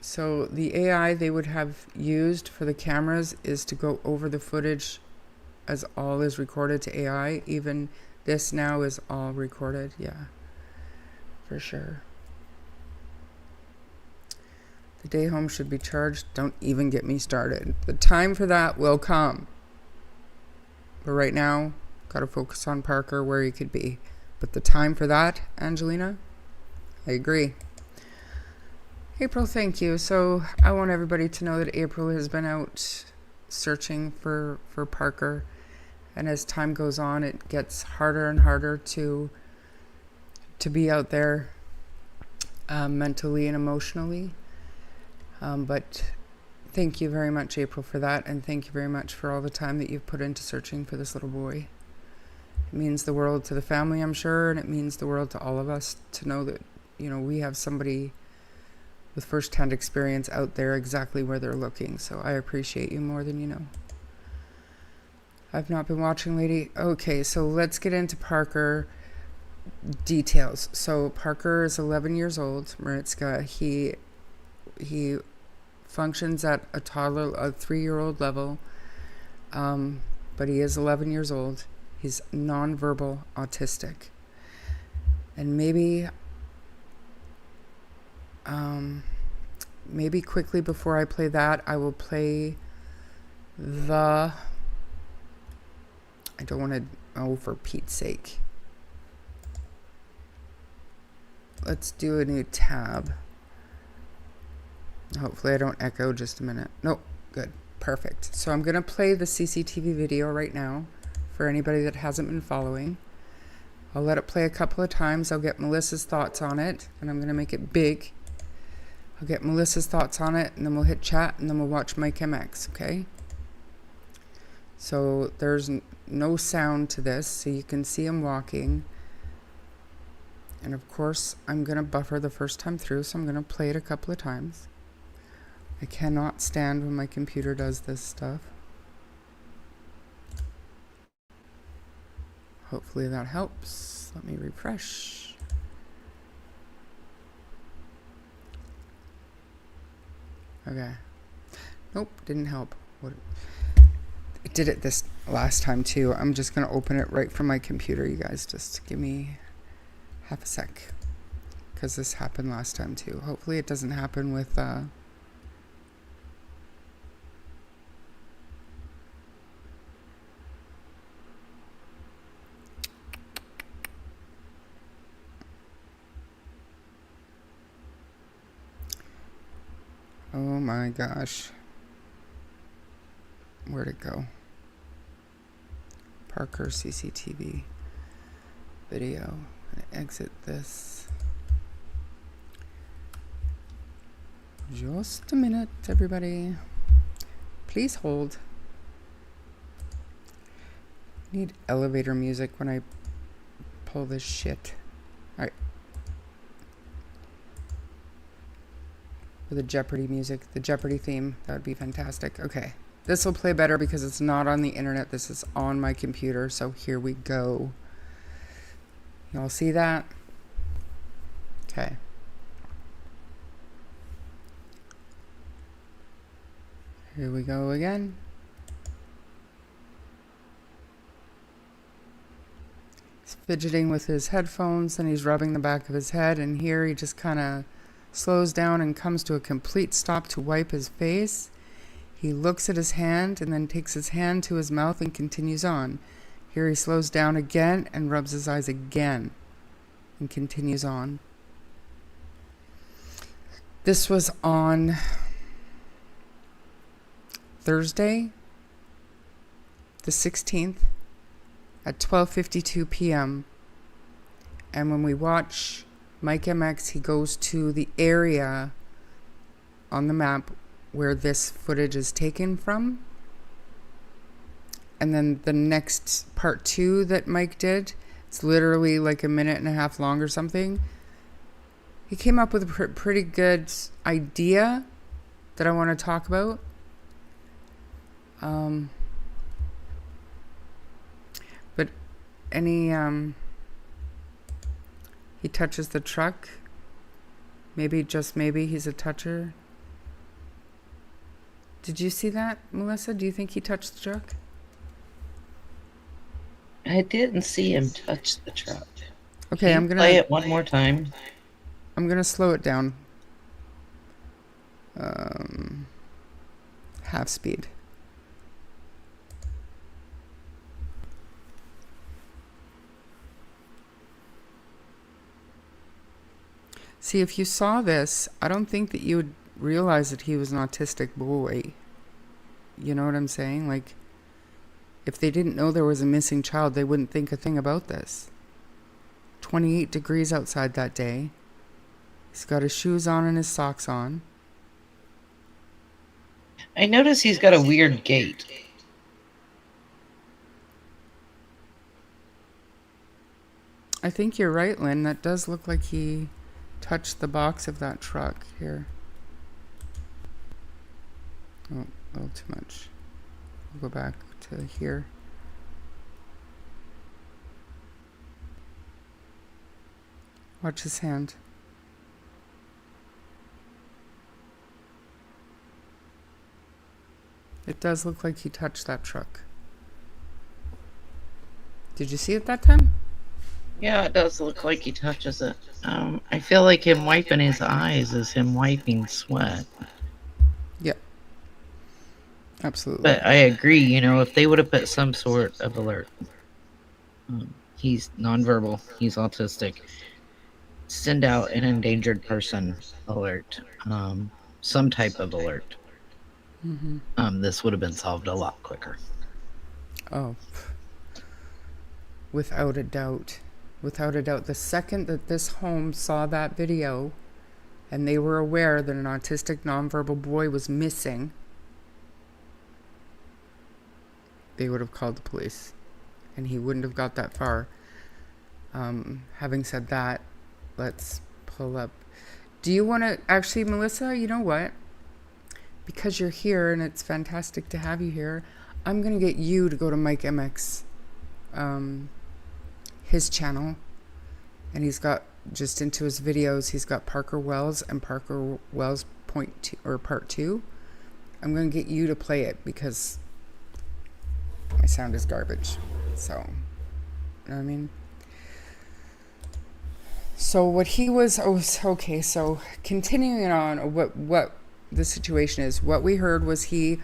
so the AI they would have used for the cameras is to go over the footage as all is recorded to AI. Even this now is all recorded. Yeah, for sure. The day home should be charged. Don't even get me started. The time for that will come. But right now, got to focus on Parker, where he could be. But the time for that, Angelina, I agree. April, thank you. So I want everybody to know that April has been out searching for Parker. And as time goes on, it gets harder and harder to be out there mentally and emotionally. But thank you very much, April, for that. And thank you very much for all the time that you've put into searching for this little boy. It means the world to the family, I'm sure, and it means the world to all of us to know that, you know, we have somebody with first-hand experience out there exactly where they're looking. So I appreciate you more than you know. I've not been watching, lady. Okay, so let's get into Parker details. So Parker is 11 years old, Maritzka. He functions at a 3-year-old level, but he is 11 years old. He's nonverbal autistic. And maybe quickly before I play that, I will play I don't want to, for Pete's sake. Let's do a new tab. Hopefully I don't echo. Just a minute. Nope. Good. Perfect. So I'm going to play the CCTV video right now for anybody that hasn't been following. I'll let it play a couple of times. I'll get Melissa's thoughts on it, and I'm going to make it big. I'll get Melissa's thoughts on it, and then we'll hit chat, and then we'll watch Mike MX, okay? So there's no sound to this, so you can see him walking. And of course, I'm going to buffer the first time through, so I'm going to play it a couple of times. I cannot stand when my computer does this stuff. Hopefully that helps. Let me refresh. Okay. Nope, didn't help. What? I did it this last time too. I'm just gonna open it right from my computer, you guys. Just give me half a sec, because this happened last time too. Hopefully it doesn't happen with oh my gosh. Where'd it go? Parker CCTV video. I'm gonna exit this. Just a minute, everybody. Please hold. I need elevator music when I pull this shit. Alright. With the Jeopardy music, the Jeopardy theme. That would be fantastic. Okay. This will play better because it's not on the internet. This is on my computer. So here we go. Y'all see that? Okay. Here we go again. He's fidgeting with his headphones and he's rubbing the back of his head. And here he just kind of slows down and comes to a complete stop to wipe his face. He looks at his hand and then takes his hand to his mouth and continues on. Here he slows down again and rubs his eyes again and continues on. This was on Thursday, the 16th at 12:52 p.m. And when we watch Mike MX, he goes to the area on the map where this footage is taken from. And then the next part 2 that Mike did, it's literally like a minute and a half long or something. He came up with a pretty good idea that I want to talk about. But any, he touches the truck. Maybe, just maybe, he's a toucher. Did you see that, Melissa? Do you think he touched the truck? I didn't see him touch the truck. Okay, I'm gonna play it one more time. I'm gonna slow it down. Half speed. See, if you saw this, I don't think that you would realize that he was an autistic boy. You know what I'm saying? Like, if they didn't know there was a missing child, they wouldn't think a thing about this. 28 degrees outside that day. He's got his shoes on and his socks on. I notice he's got a weird gait. I think you're right, Lynn. That does look like he touched the box of that truck here. Oh, a little too much. We'll go back to here. Watch his hand. It does look like he touched that truck. Did you see it that time? Yeah, it does look like he touches it. I feel like him wiping his eyes is him wiping sweat. Yeah. Absolutely. But I agree, you know, if they would have put some sort of alert. He's nonverbal. He's autistic. Send out an endangered person alert. Some type of alert. Mm-hmm. This would have been solved a lot quicker. Oh. Without a doubt. Without a doubt. The second that this home saw that video and they were aware that an autistic nonverbal boy was missing, they would have called the police. And he wouldn't have got that far. Having said that, let's pull up. Do you want to... Actually, Melissa, you know what? Because you're here and it's fantastic to have you here, I'm going to get you to go to Mike MX, his channel. And he's got, just into his videos, he's got Parker Wells and Parker Wells point two or part two. I'm going to get you to play it because my sound is garbage. So, you know what I mean? So what he was, okay, so continuing on what the situation is, what we heard was he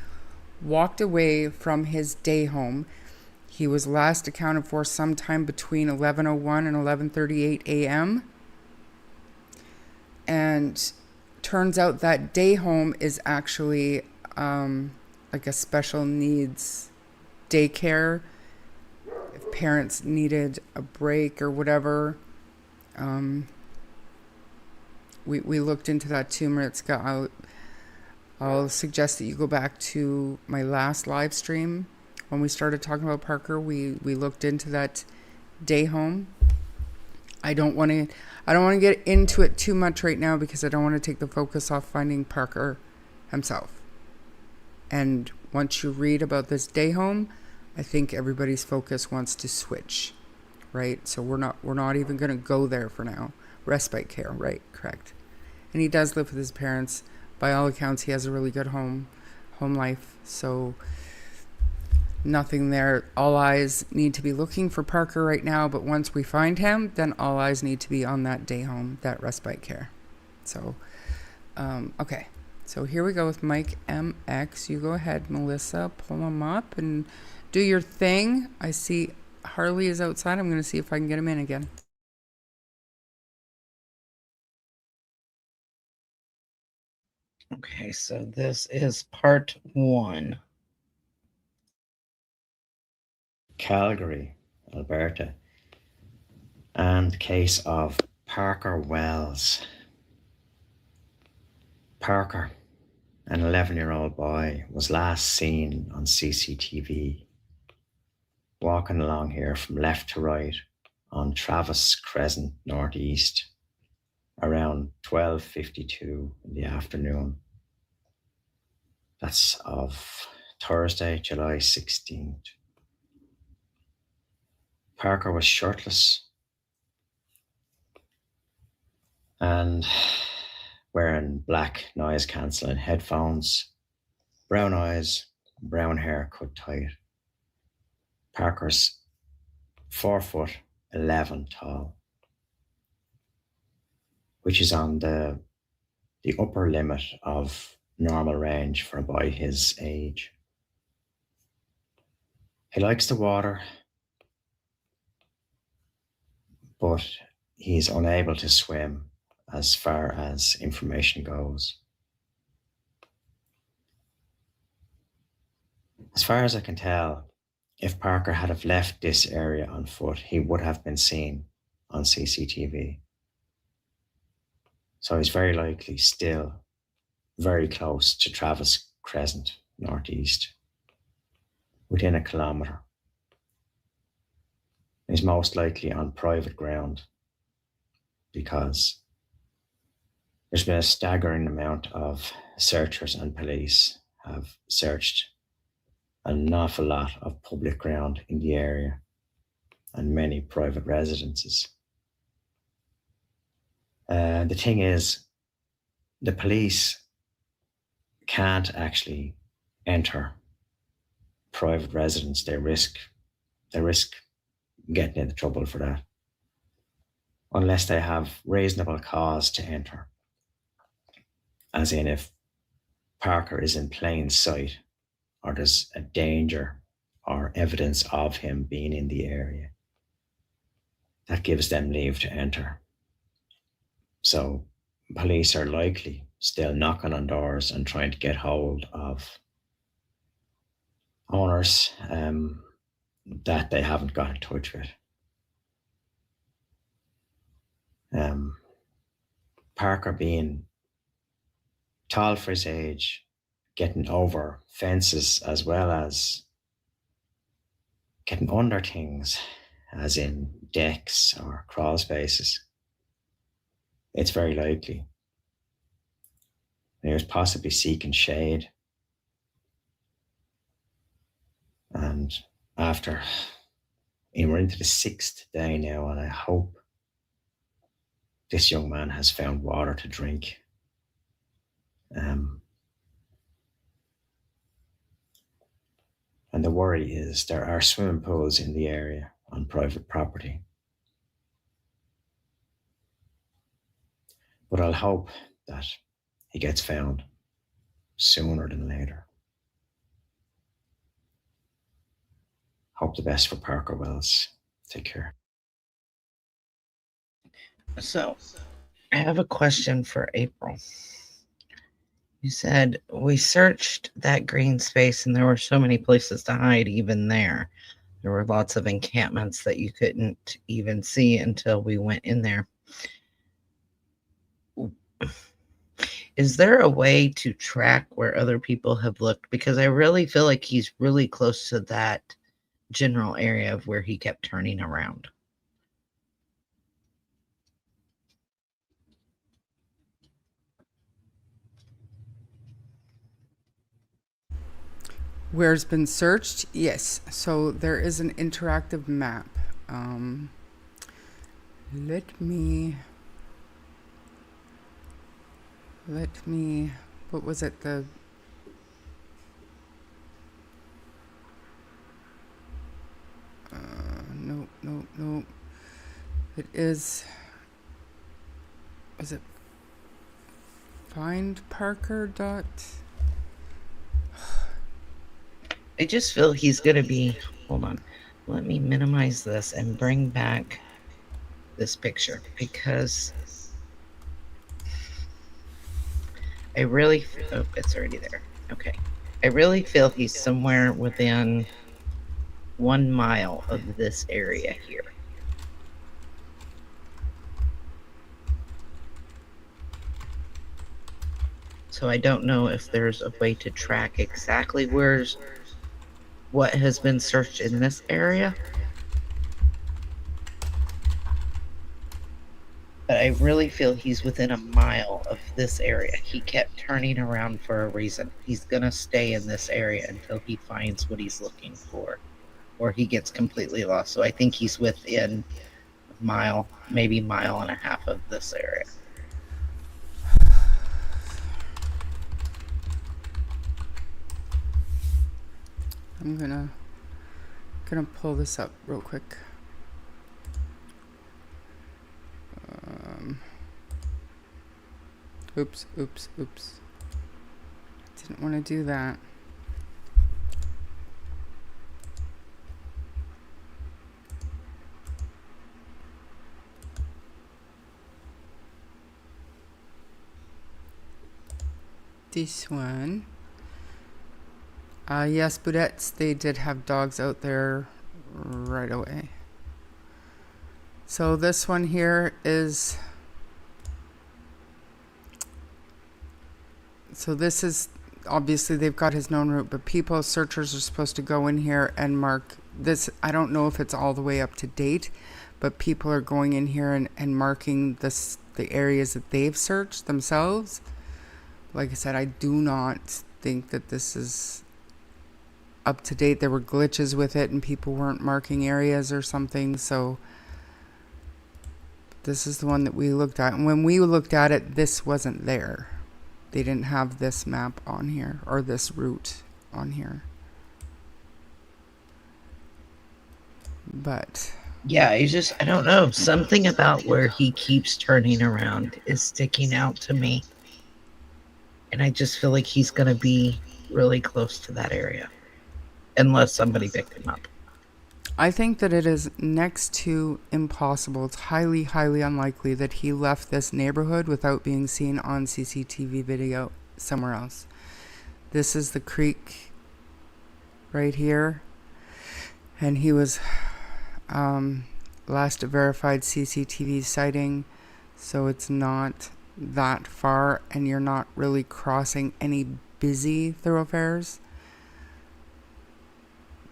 walked away from his day home. He was last accounted for sometime between 11:01 and 11:38 a.m. And turns out that day home is actually like a special needs daycare. If parents needed a break or whatever. We looked into that 2 minutes ago. I'll suggest that you go back to my last live stream when we started talking about Parker. We looked into that day home. I don't want to get into it too much right now because I don't want to take the focus off finding Parker himself. And once you read about this day home, I think everybody's focus wants to switch. Right, so we're not even going to go there for now. Respite care, right? Correct. And he does live with his parents. By all accounts, he has a really good home life. So nothing there. All eyes need to be looking for Parker right now. But once we find him, then all eyes need to be on that day home, that respite care. So, okay. So here we go with Mike MX. You go ahead, Melissa. Pull him up and do your thing. I see Harley is outside. I'm going to see if I can get him in again. Okay, so this is part 1. Calgary, Alberta, and case of Parker Wells. Parker, an 11-year-old boy, was last seen on CCTV walking along here from left to right on Travis Crescent Northeast around 12:52 in the afternoon. That's of Thursday, July 16th. Parker was shirtless and wearing black noise-cancelling headphones, brown eyes, brown hair cut tight. Parker's 4'11" tall, which is on the upper limit of normal range for a boy his age. He likes the water, but he's unable to swim as far as information goes. As far as I can tell, if Parker had have left this area on foot, he would have been seen on CCTV. So he's very likely still very close to Travis Crescent Northeast, within 1 kilometre. He's most likely on private ground because there's been a staggering amount of searchers and police have searched an awful lot of public ground in the area and many private residences. The thing is, the police can't actually enter private residence. They risk getting into trouble for that unless they have reasonable cause to enter. As in, if Parker is in plain sight or there's a danger or evidence of him being in the area, that gives them leave to enter. So police are likely still knocking on doors and trying to get hold of owners that they haven't got in touch with. Parker being tall for his age, getting over fences as well as getting under things, as in decks or crawl spaces, it's very likely he was possibly seeking shade. And after, we're into the 6th day now, and I hope this young man has found water to drink. And the worry is there are swimming pools in the area on private property. But I'll hope that he gets found sooner than later. Hope the best for Parker Wells. Take care. So, I have a question for April. You said we searched that green space and there were so many places to hide even there. There were lots of encampments that you couldn't even see until we went in there. Is there a way to track where other people have looked? Because I really feel like he's really close to that general area of where he kept turning around. Where's been searched? Yes. So there is an interactive map. Let me, what was it? No. It is it find Parker dot? I just feel he's going to be, hold on, let me minimize this and bring back this picture because I really, oh, it's already there. Okay. I really feel he's somewhere within 1 mile of this area here. So I don't know if there's a way to track exactly what has been searched in this area. But I really feel he's within 1 mile of this area. He kept turning around for a reason. He's gonna stay in this area until he finds what he's looking for, or he gets completely lost. So I think he's within 1 mile, maybe 1.5 miles of this area. I'm gonna pull this up real quick. Oops. Didn't want to do that. This one. Yes, Budettes, they did have dogs out there right away. So this one here is, so this is, obviously they've got his known route, but people, searchers are supposed to go in here and mark this. I don't know if it's all the way up to date, but people are going in here and marking the areas that they've searched themselves. Like I said, I do not think that this is up to date. There were glitches with it and people weren't marking areas or something. So this is the one that we looked at. And when we looked at it, this wasn't there. They didn't have this map on here or this route on here. But yeah, I don't know. Something about where he keeps turning around is sticking out to me. And I just feel like he's going to be really close to that area. Unless somebody picked him up. I think that it is next to impossible. It's highly, highly unlikely that he left this neighborhood without being seen on CCTV video somewhere else. This is the creek right here. And he was last verified CCTV sighting. So it's not that far and you're not really crossing any busy thoroughfares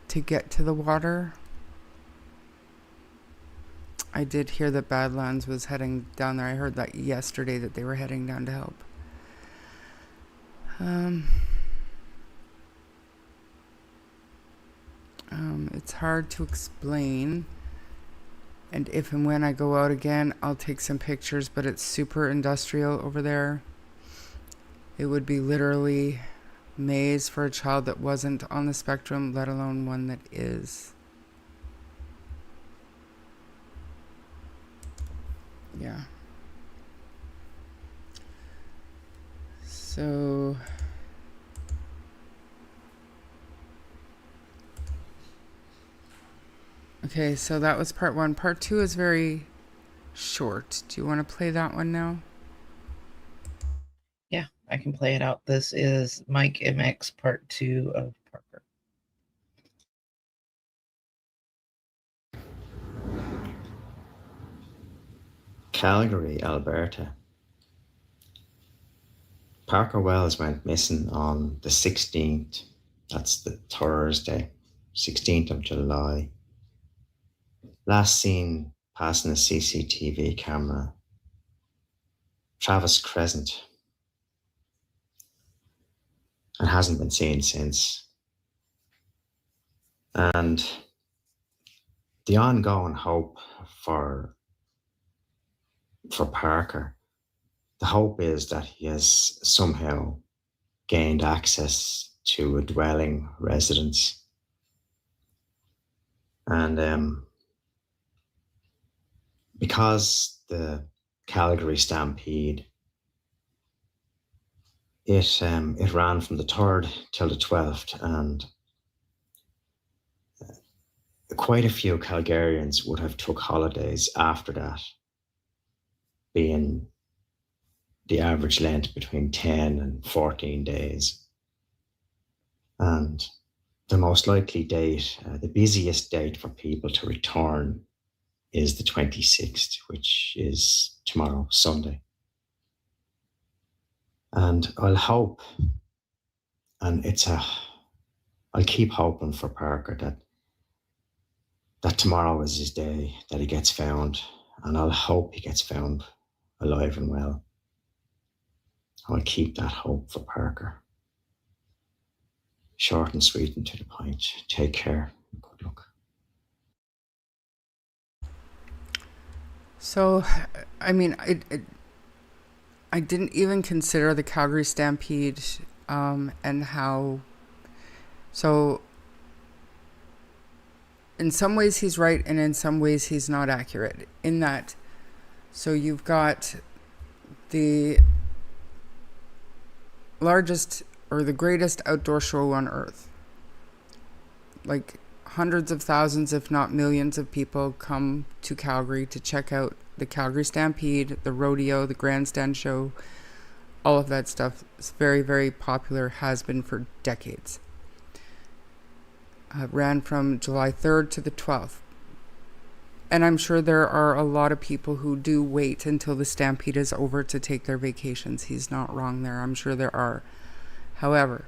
to get to the water. I did hear that Badlands was heading down there. I heard that yesterday that they were heading down to help. It's hard to explain. And if and when I go out again, I'll take some pictures, but it's super industrial over there. it would be literally maze for a child that wasn't on the spectrum, let alone one that is. Yeah. So okay, so that was part 1. Part 2 is very short. Do you want to play that one now? Yeah, I can play it out. This is Mike MX part 2 of Parker. Calgary, Alberta. Parker Wells went missing on the 16th. That's the Thursday, 16th of July. Last seen passing a CCTV camera, Travis Crescent, and hasn't been seen since. And the ongoing hope for Parker, the hope is that he has somehow gained access to a dwelling residence. And because the Calgary Stampede, it ran from the 3rd till the 12th, and quite a few Calgarians would have took holidays after that, being the average length between 10 and 14 days. And the most likely date, the busiest date for people to return is the 26th, which is tomorrow, Sunday. And I'll hope, and I'll keep hoping for Parker that tomorrow is his day, that he gets found, and I'll hope he gets found alive and well. I'll keep that hope for Parker. Short and sweet and to the point. Take care. Good luck. So, I mean, I didn't even consider the Calgary Stampede and how. So, in some ways he's right, and in some ways he's not accurate. In that, so you've got the largest or the greatest outdoor show on earth. Like hundreds of thousands, if not millions of people come to Calgary to check out the Calgary Stampede, the rodeo, the grandstand show, all of that stuff. It's very, very popular, has been for decades. Ran from July 3rd to the 12th. And I'm sure there are a lot of people who do wait until the Stampede is over to take their vacations. He's not wrong there. I'm sure there are. However,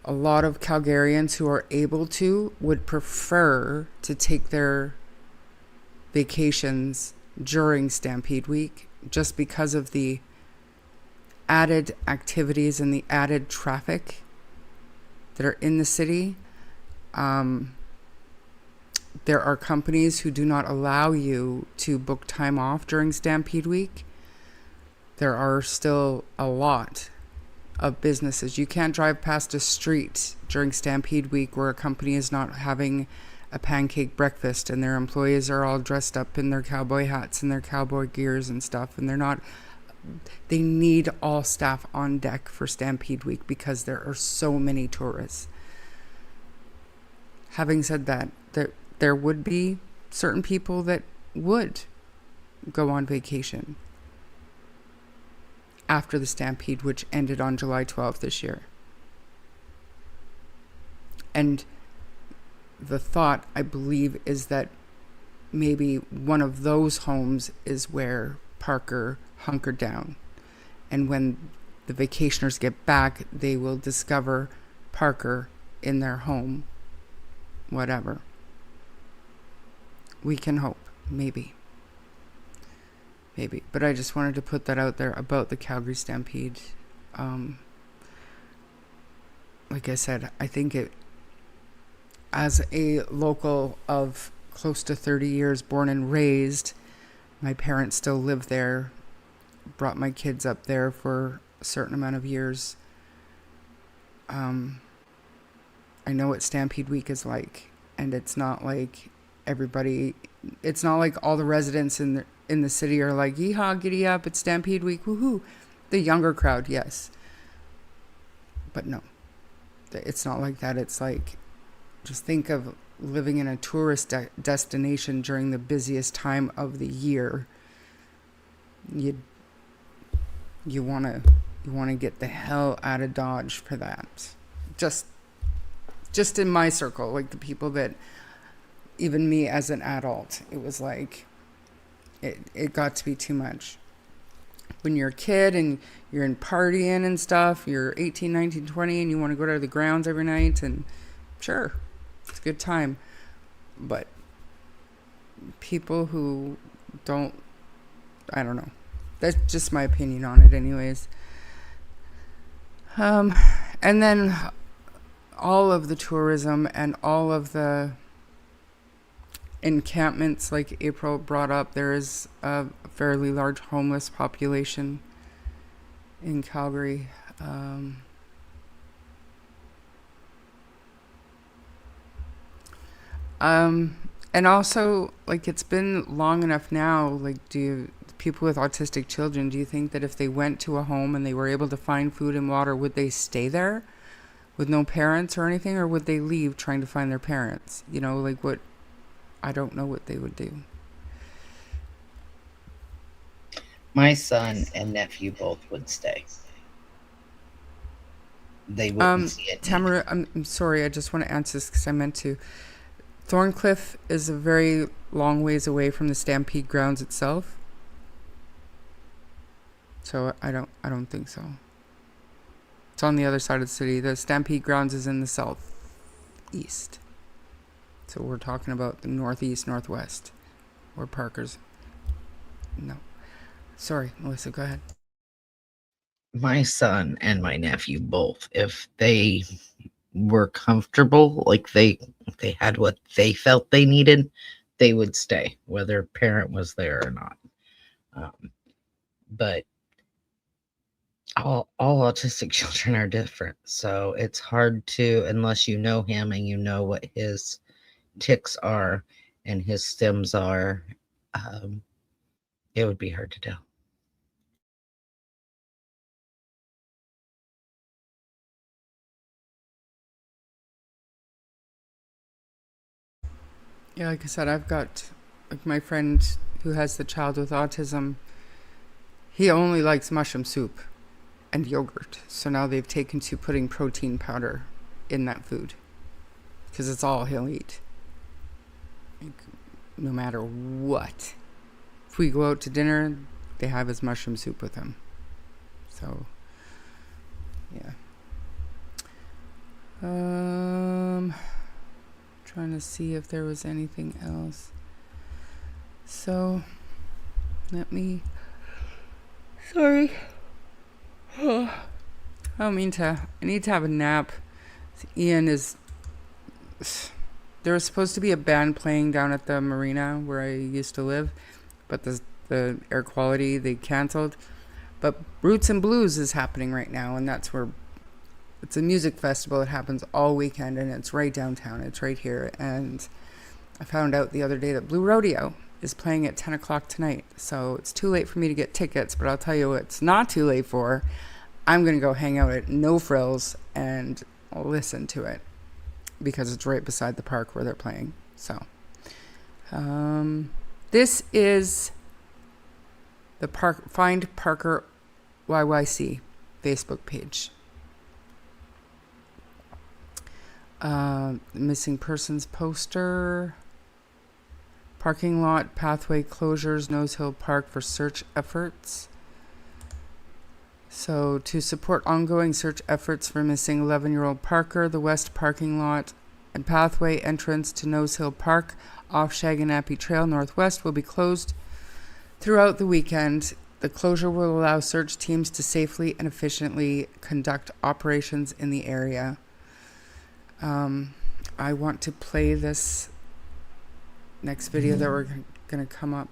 a lot of Calgarians who are able to would prefer to take their vacations during Stampede week, just because of the added activities and the added traffic that are in the city. There are companies who do not allow you to book time off during Stampede week. There are still a lot of businesses. You can't drive past a street during Stampede week where a company is not having a pancake breakfast and their employees are all dressed up in their cowboy hats and their cowboy gears and stuff, and they need all staff on deck for Stampede week because there are so many tourists. Having said that, there would be certain people that would go on vacation after the Stampede, which ended on July 12th this year. And the thought, I believe, is that maybe one of those homes is where Parker hunkered down. And when the vacationers get back, they will discover Parker in their home. Whatever. We can hope. Maybe. But I just wanted to put that out there about the Calgary Stampede. Like I said, I think it, as a local of close to 30 years, born and raised, my parents still live there brought my kids up there for a certain amount of years. I know what Stampede Week is like, and it's not like everybody. It's not like all the residents in the city are like, "Yeehaw, giddy up! It's Stampede Week, woohoo!" The younger crowd, yes, but no, it's not like that. It's like, just think of living in a tourist destination during the busiest time of the year. You want to get the hell out of Dodge for that. Just in my circle, like the people that, even me as an adult, it was like, it got to be too much. When you're a kid and you're in partying and stuff, you're 18, 19, 20, and you want to go to the grounds every night, and sure, it's a good time. But people who don't, I don't know. That's just my opinion on it anyways. And then all of the tourism and all of the encampments, like April brought up, there is a fairly large homeless population in Calgary. And also, like, it's been long enough now, like, people with autistic children, do you think that if they went to a home and they were able to find food and water, would they stay there with no parents or anything, or would they leave trying to find their parents? You know, like, what, I don't know what they would do. My son and nephew both would stay. They wouldn't see it. Tamara, I'm sorry, I just want to answer this because I meant to. Thorncliffe is a very long ways away from the Stampede grounds itself. So I don't think so. It's on the other side of the city. The Stampede grounds is in the southeast. So we're talking about the northeast, northwest, where Parker's. No. Sorry, Melissa, go ahead. My son and my nephew both, if they were comfortable, like they had what they felt they needed, they would stay, whether a parent was there or not. But all autistic children are different, so it's hard to, unless you know him and you know what his tics are and his stems are, it would be hard to tell. Yeah, like I said, I've got, like, my friend who has the child with autism, he only likes mushroom soup and yogurt. So now they've taken to putting protein powder in that food because it's all he'll eat. Like, no matter what. If we go out to dinner, they have his mushroom soup with him. So, yeah. Trying to see if there was anything else. So, let me. Sorry. I don't mean to. I need to have a nap. Ian is. There was supposed to be a band playing down at the marina where I used to live, but the air quality they canceled. But Roots and Blues is happening right now, and that's where. It's a music festival. It happens all weekend, and it's right downtown. It's right here. And I found out the other day that Blue Rodeo is playing at 10 o'clock tonight. So it's too late for me to get tickets, but I'll tell you what it's not too late for. I'm going to go hang out at No Frills and listen to it because it's right beside the park where they're playing. So this is the Find Parker YYC Facebook page. Missing persons poster, parking lot pathway closures, Nose Hill Park for search efforts. So to support ongoing search efforts for missing 11-year-old Parker, the west parking lot and pathway entrance to Nose Hill Park off Shaganappy Trail Northwest will be closed throughout the weekend. The closure will allow search teams to safely and efficiently conduct operations in the area. I want to play this next video that we're going to come up.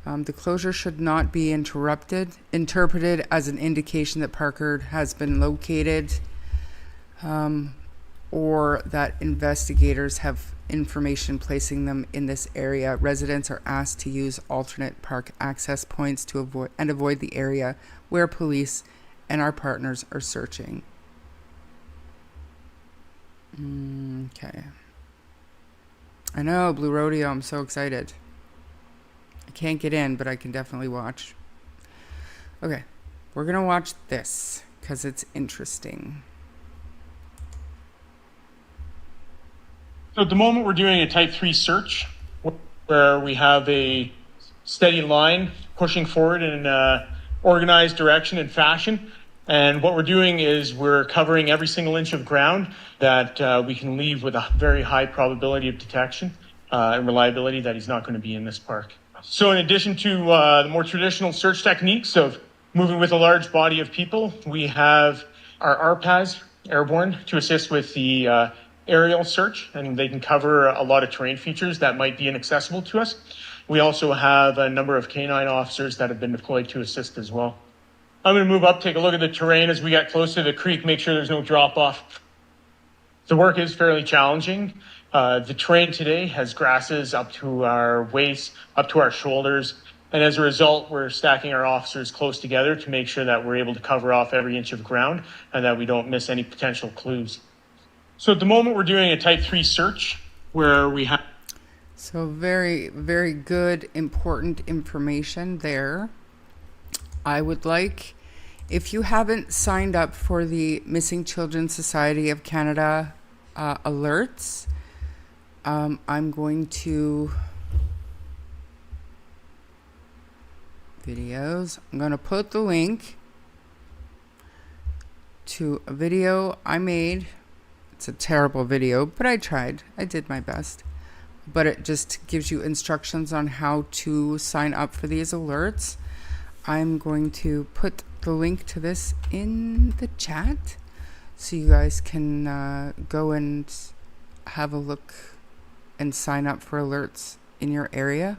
The closure should not be interrupted, interpreted as an indication that Parker has been located, or that investigators have information placing them in this area. Residents are asked to use alternate park access points to avoid the area where police and our partners are searching. Okay. I know, Blue Rodeo, I'm so excited. I can't get in, but I can definitely watch. Okay, we're gonna watch this because it's interesting. So at the moment, we're doing a type 3 search where we have a steady line pushing forward in an organized direction and fashion. And what we're doing is we're covering every single inch of ground that we can leave with a very high probability of detection and reliability that he's not going to be in this park. So in addition to the more traditional search techniques of moving with a large body of people, we have our RPAS, airborne, to assist with the aerial search, and they can cover a lot of terrain features that might be inaccessible to us. We also have a number of canine officers that have been deployed to assist as well. I'm going to move up, take a look at the terrain as we get close to the creek, make sure there's no drop off. The work is fairly challenging. The terrain today has grasses up to our waist, up to our shoulders. And as a result, we're stacking our officers close together to make sure that we're able to cover off every inch of ground and that we don't miss any potential clues. So at the moment, we're doing a type 3 search where we have... So very, very good, important information there. I would like, if you haven't signed up for the Missing Children Society of Canada alerts, I'm going to... videos. I'm going to put the link to a video I made. It's a terrible video, but I tried. I did my best. But it just gives you instructions on how to sign up for these alerts. I'm going to put the link to this in the chat so you guys can go and have a look and sign up for alerts in your area.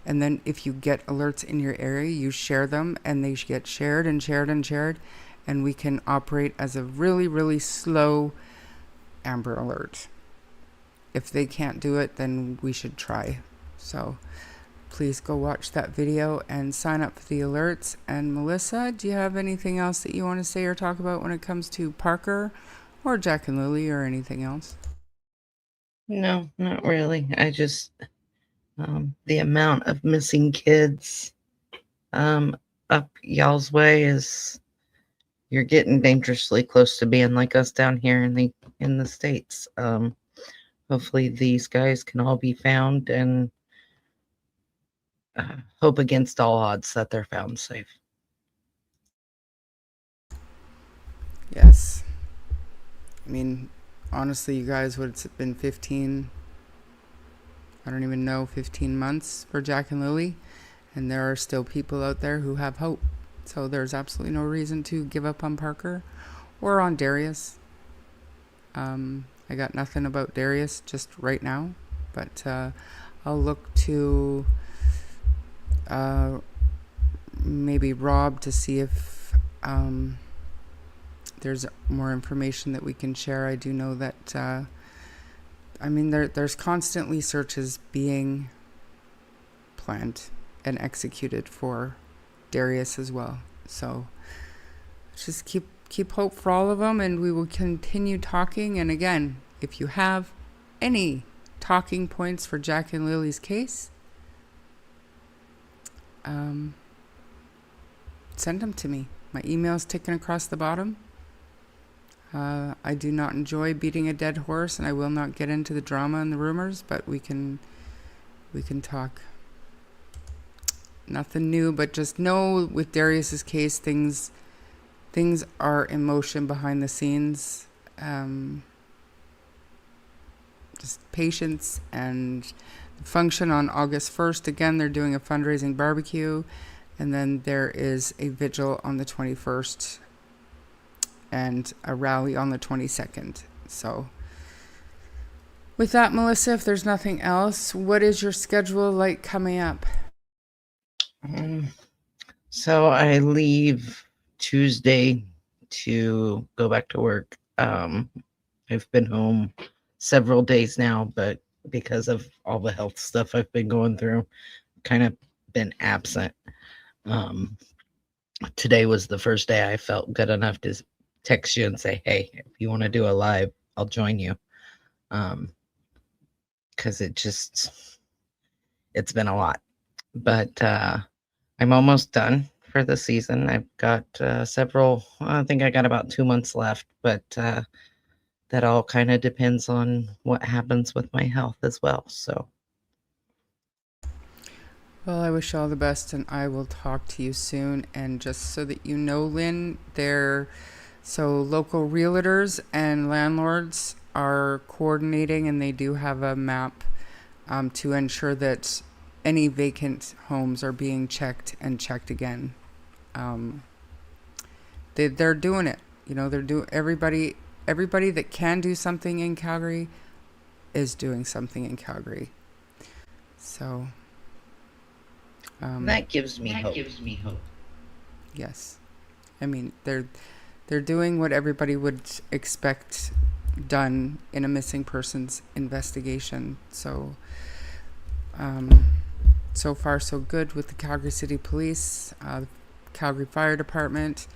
And then if you get alerts in your area, you share them and they get shared and shared and shared. And we can operate as a really, really slow Amber Alert. If they can't do it, then we should try. So please go watch that video and sign up for the alerts. And Melissa, do you have anything else that you want to say or talk about when it comes to Parker or Jack and Lilly or anything else? No, not really. I just, the amount of missing kids up y'all's way is, you're getting dangerously close to being like us down here in the States. Hopefully these guys can all be found, and hope against all odds that they're found safe. Yes. I mean, honestly, you guys, would have been 15, I don't even know, 15 months for Jack and Lilly, and there are still people out there who have hope. So there's absolutely no reason to give up on Parker or on Darius. I got nothing about Darius just right now, but I'll look to maybe Rob to see if there's more information that we can share. I do know that, I mean, there's constantly searches being planned and executed for Darius as well. So just keep hope for all of them, and we will continue talking. And again, if you have any talking points for Jack and Lily's case, send them to me. My email's ticking across the bottom. I do not enjoy beating a dead horse, and I will not get into the drama and the rumors, but we can talk. Nothing new, but just know with Darius's case, things are in motion behind the scenes. Just patience and function on August 1st. Again, they're doing a fundraising barbecue, and then there is a vigil on the 21st and a rally on the 22nd. So with that, Melissa, if there's nothing else, what is your schedule like coming up? So I leave Tuesday to go back to work. I've been home several days now, but because of all the health stuff I've been going through, kind of been absent. Today was the first day I felt good enough to text you and say, hey, if you want to do a live, I'll join you. Because it's been a lot. But I'm almost done for the season. I've got I think I got about 2 months left, but that all kind of depends on what happens with my health as well. So, Well, I wish you all the best, and I will talk to you soon. And just so that you know, Lynn, local realtors and landlords are coordinating, and they do have a map to ensure that any vacant homes are being checked and checked again. They're doing it. Everybody that can do something in Calgary is doing something in Calgary. So that gives me hope. Yes. I mean, they're doing what everybody would expect done in a missing persons investigation. So so far so good with the Calgary City Police, Calgary Fire Department,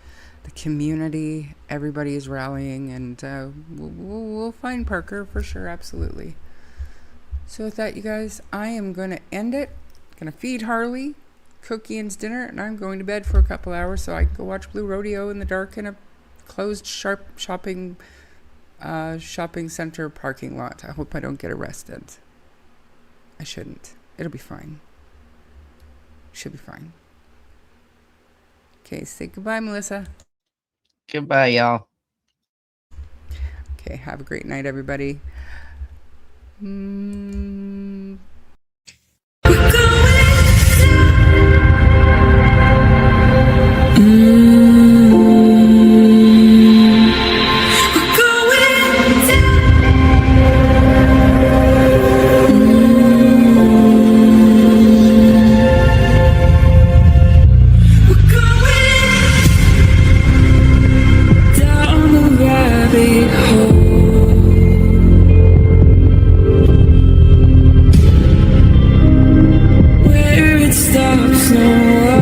the community. Everybody is rallying, and we'll find Parker for sure, absolutely. So with that, you guys, I am going to end it. Going to feed Harley, cook Ian's dinner, and I'm going to bed for a couple hours so I can go watch Blue Rodeo in the dark in a closed shopping center parking lot. I hope I don't get arrested. I shouldn't. It'll be fine. Should be fine. Okay, say goodbye, Melissa. Goodbye, y'all. Okay, have a great night, everybody. Where it stops, no